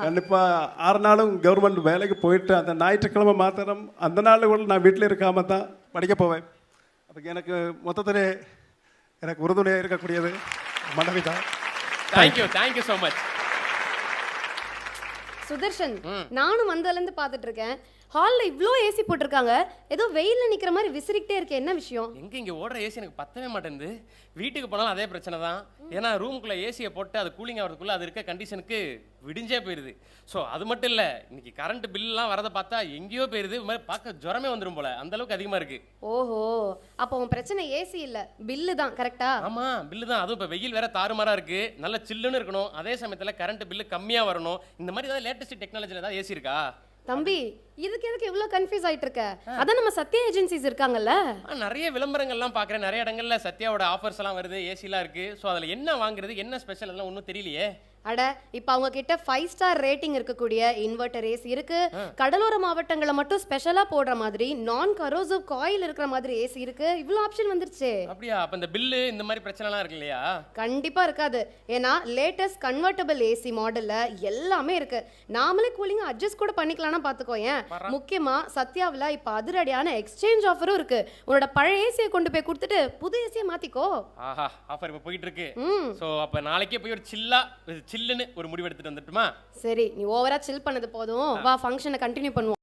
கண்டிப்பாக 6 நாளும் கவர்மெண்ட் வேலைக்கு போயிட்டு அந்த ஞாயிற்றுக்கிழமை மாத்திரம் அந்த நாள் கூட நான் வீட்டில் இருக்காமல் தான் படிக்க போவேன். அதுக்கு எனக்கு மொத்தத்தில் எனக்கு உறுதுணையாக இருக்கக்கூடியது மனைவி தான். Thank you so much. சுதர்ஷன், நானும் வந்ததுலேருந்து பார்த்துட்டு இருக்கேன். ஹாலில் இவ்வளோ ஏசி போட்டிருக்காங்க, ஏதோ வெயிலில் நிற்கிற மாதிரி விசிறிக்கிட்டே இருக்கேன். என்ன விஷயம்? இங்கே ஓடுற ஏசி எனக்கு பத்தவே மாட்டேங்குது. வீட்டுக்கு போனாலும் அதே பிரச்சனை தான். ஏன்னா ரூமுக்குள்ளே ஏசியை போட்டு அது கூலிங் ஆகிறதுக்குள்ளே அது இருக்க கண்டிஷனுக்கு விடிஞ்சே போயிடுது. ஸோ அது மட்டும் இல்லை, இன்னைக்கு கரண்ட் பில்லாம் வரதை பார்த்தா எங்கேயோ போயிடுது. இது மாதிரி பார்க்க ஜுரமே வந்துடும் போல, அந்த அளவுக்கு அதிகமாக இருக்கு. ஓஹோ, அப்போ உன் பிரச்சனை ஏசி இல்லை, பில்லு தான். கரெக்டா? ஆமாம், பில்லு தான். அதுவும் இப்போ வெயில் வேற தாறுமாறாக இருக்கு. நல்ல சில்லுன்னு இருக்கணும், அதே சமயத்தில் கரண்ட் பில்லு கம்மியாக வரணும். இந்த மாதிரி ஏதாவது லேட்டஸ்ட் டெக்னாலஜியில் ஏதாவது ஏசி இருக்கா? தம்பி, இதுக்கு எதுக்கு இவ்வளோ கன்ஃபியூஸ் ஆயிட்டு இருக்க? அதான் நம்ம சத்யா ஏஜென்சிஸ் இருக்காங்கல்ல. நிறைய விளம்பரங்கள்லாம் பார்க்குறேன், நிறைய இடங்கள்ல சத்யாவோட ஆஃபர்ஸ் எல்லாம் வருது, ஏசிலாம் இருக்கு. ஸோ அதில் என்ன வாங்குறது, என்ன ஸ்பெஷல் எல்லாம் ஒன்றும் தெரியலையே. அட, இப்போ அவங்க கிட்ட 5 ஸ்டார் ரேட்டிங் இருக்கக்கூடிய இன்வெர்டர் ஏசி இருக்கு. கடலோர மாவட்டங்களை மட்டும் ஸ்பெஷலா போடுற மாதிரி நான் கரோசிவ் காயில் இருக்கிற மாதிரி ஏசி இருக்கு. இவ்வளோ ஆப்ஷன் வந்துருச்சு. அப்படியா? அப்ப இந்த பில்லு இந்த மாதிரி பிரச்சனைலாம் இருக்கு இல்லையா? கண்டிப்பா இருக்காது. ஏன்னா லேட்டஸ்ட் கன்வெர்ட்டபிள் ஏசி மாடல்ல எல்லாமே இருக்கு. நாமளே கூலிங் அட்ஜஸ்ட் கூட பண்ணிக்கலாம்னா பாத்துக்கோயேன். முக்கியமா சத்யாவில் இப்போ அதிரடியான எக்ஸ்சேஞ்ச் ஆஃபரும் இருக்கு. உன்னோட பழைய ஏசியை கொண்டு போய் கொடுத்துட்டு புது ஏசியை மாத்திக்கோ. ஆஹா, ஆஃபர் இப்போ போயிட்டு இருக்கு. ஸோ அப்போ நாளைக்கே போய் ஒரு சில்லுன்னு ஒரு முடிவு எடுத்துட்டு வந்துட்டுமா? சரி, நீ ஓவரா சில் பண்ணது போதும், வா ஃபங்க்ஷனை கண்டினியூ பண்ணுவோம்.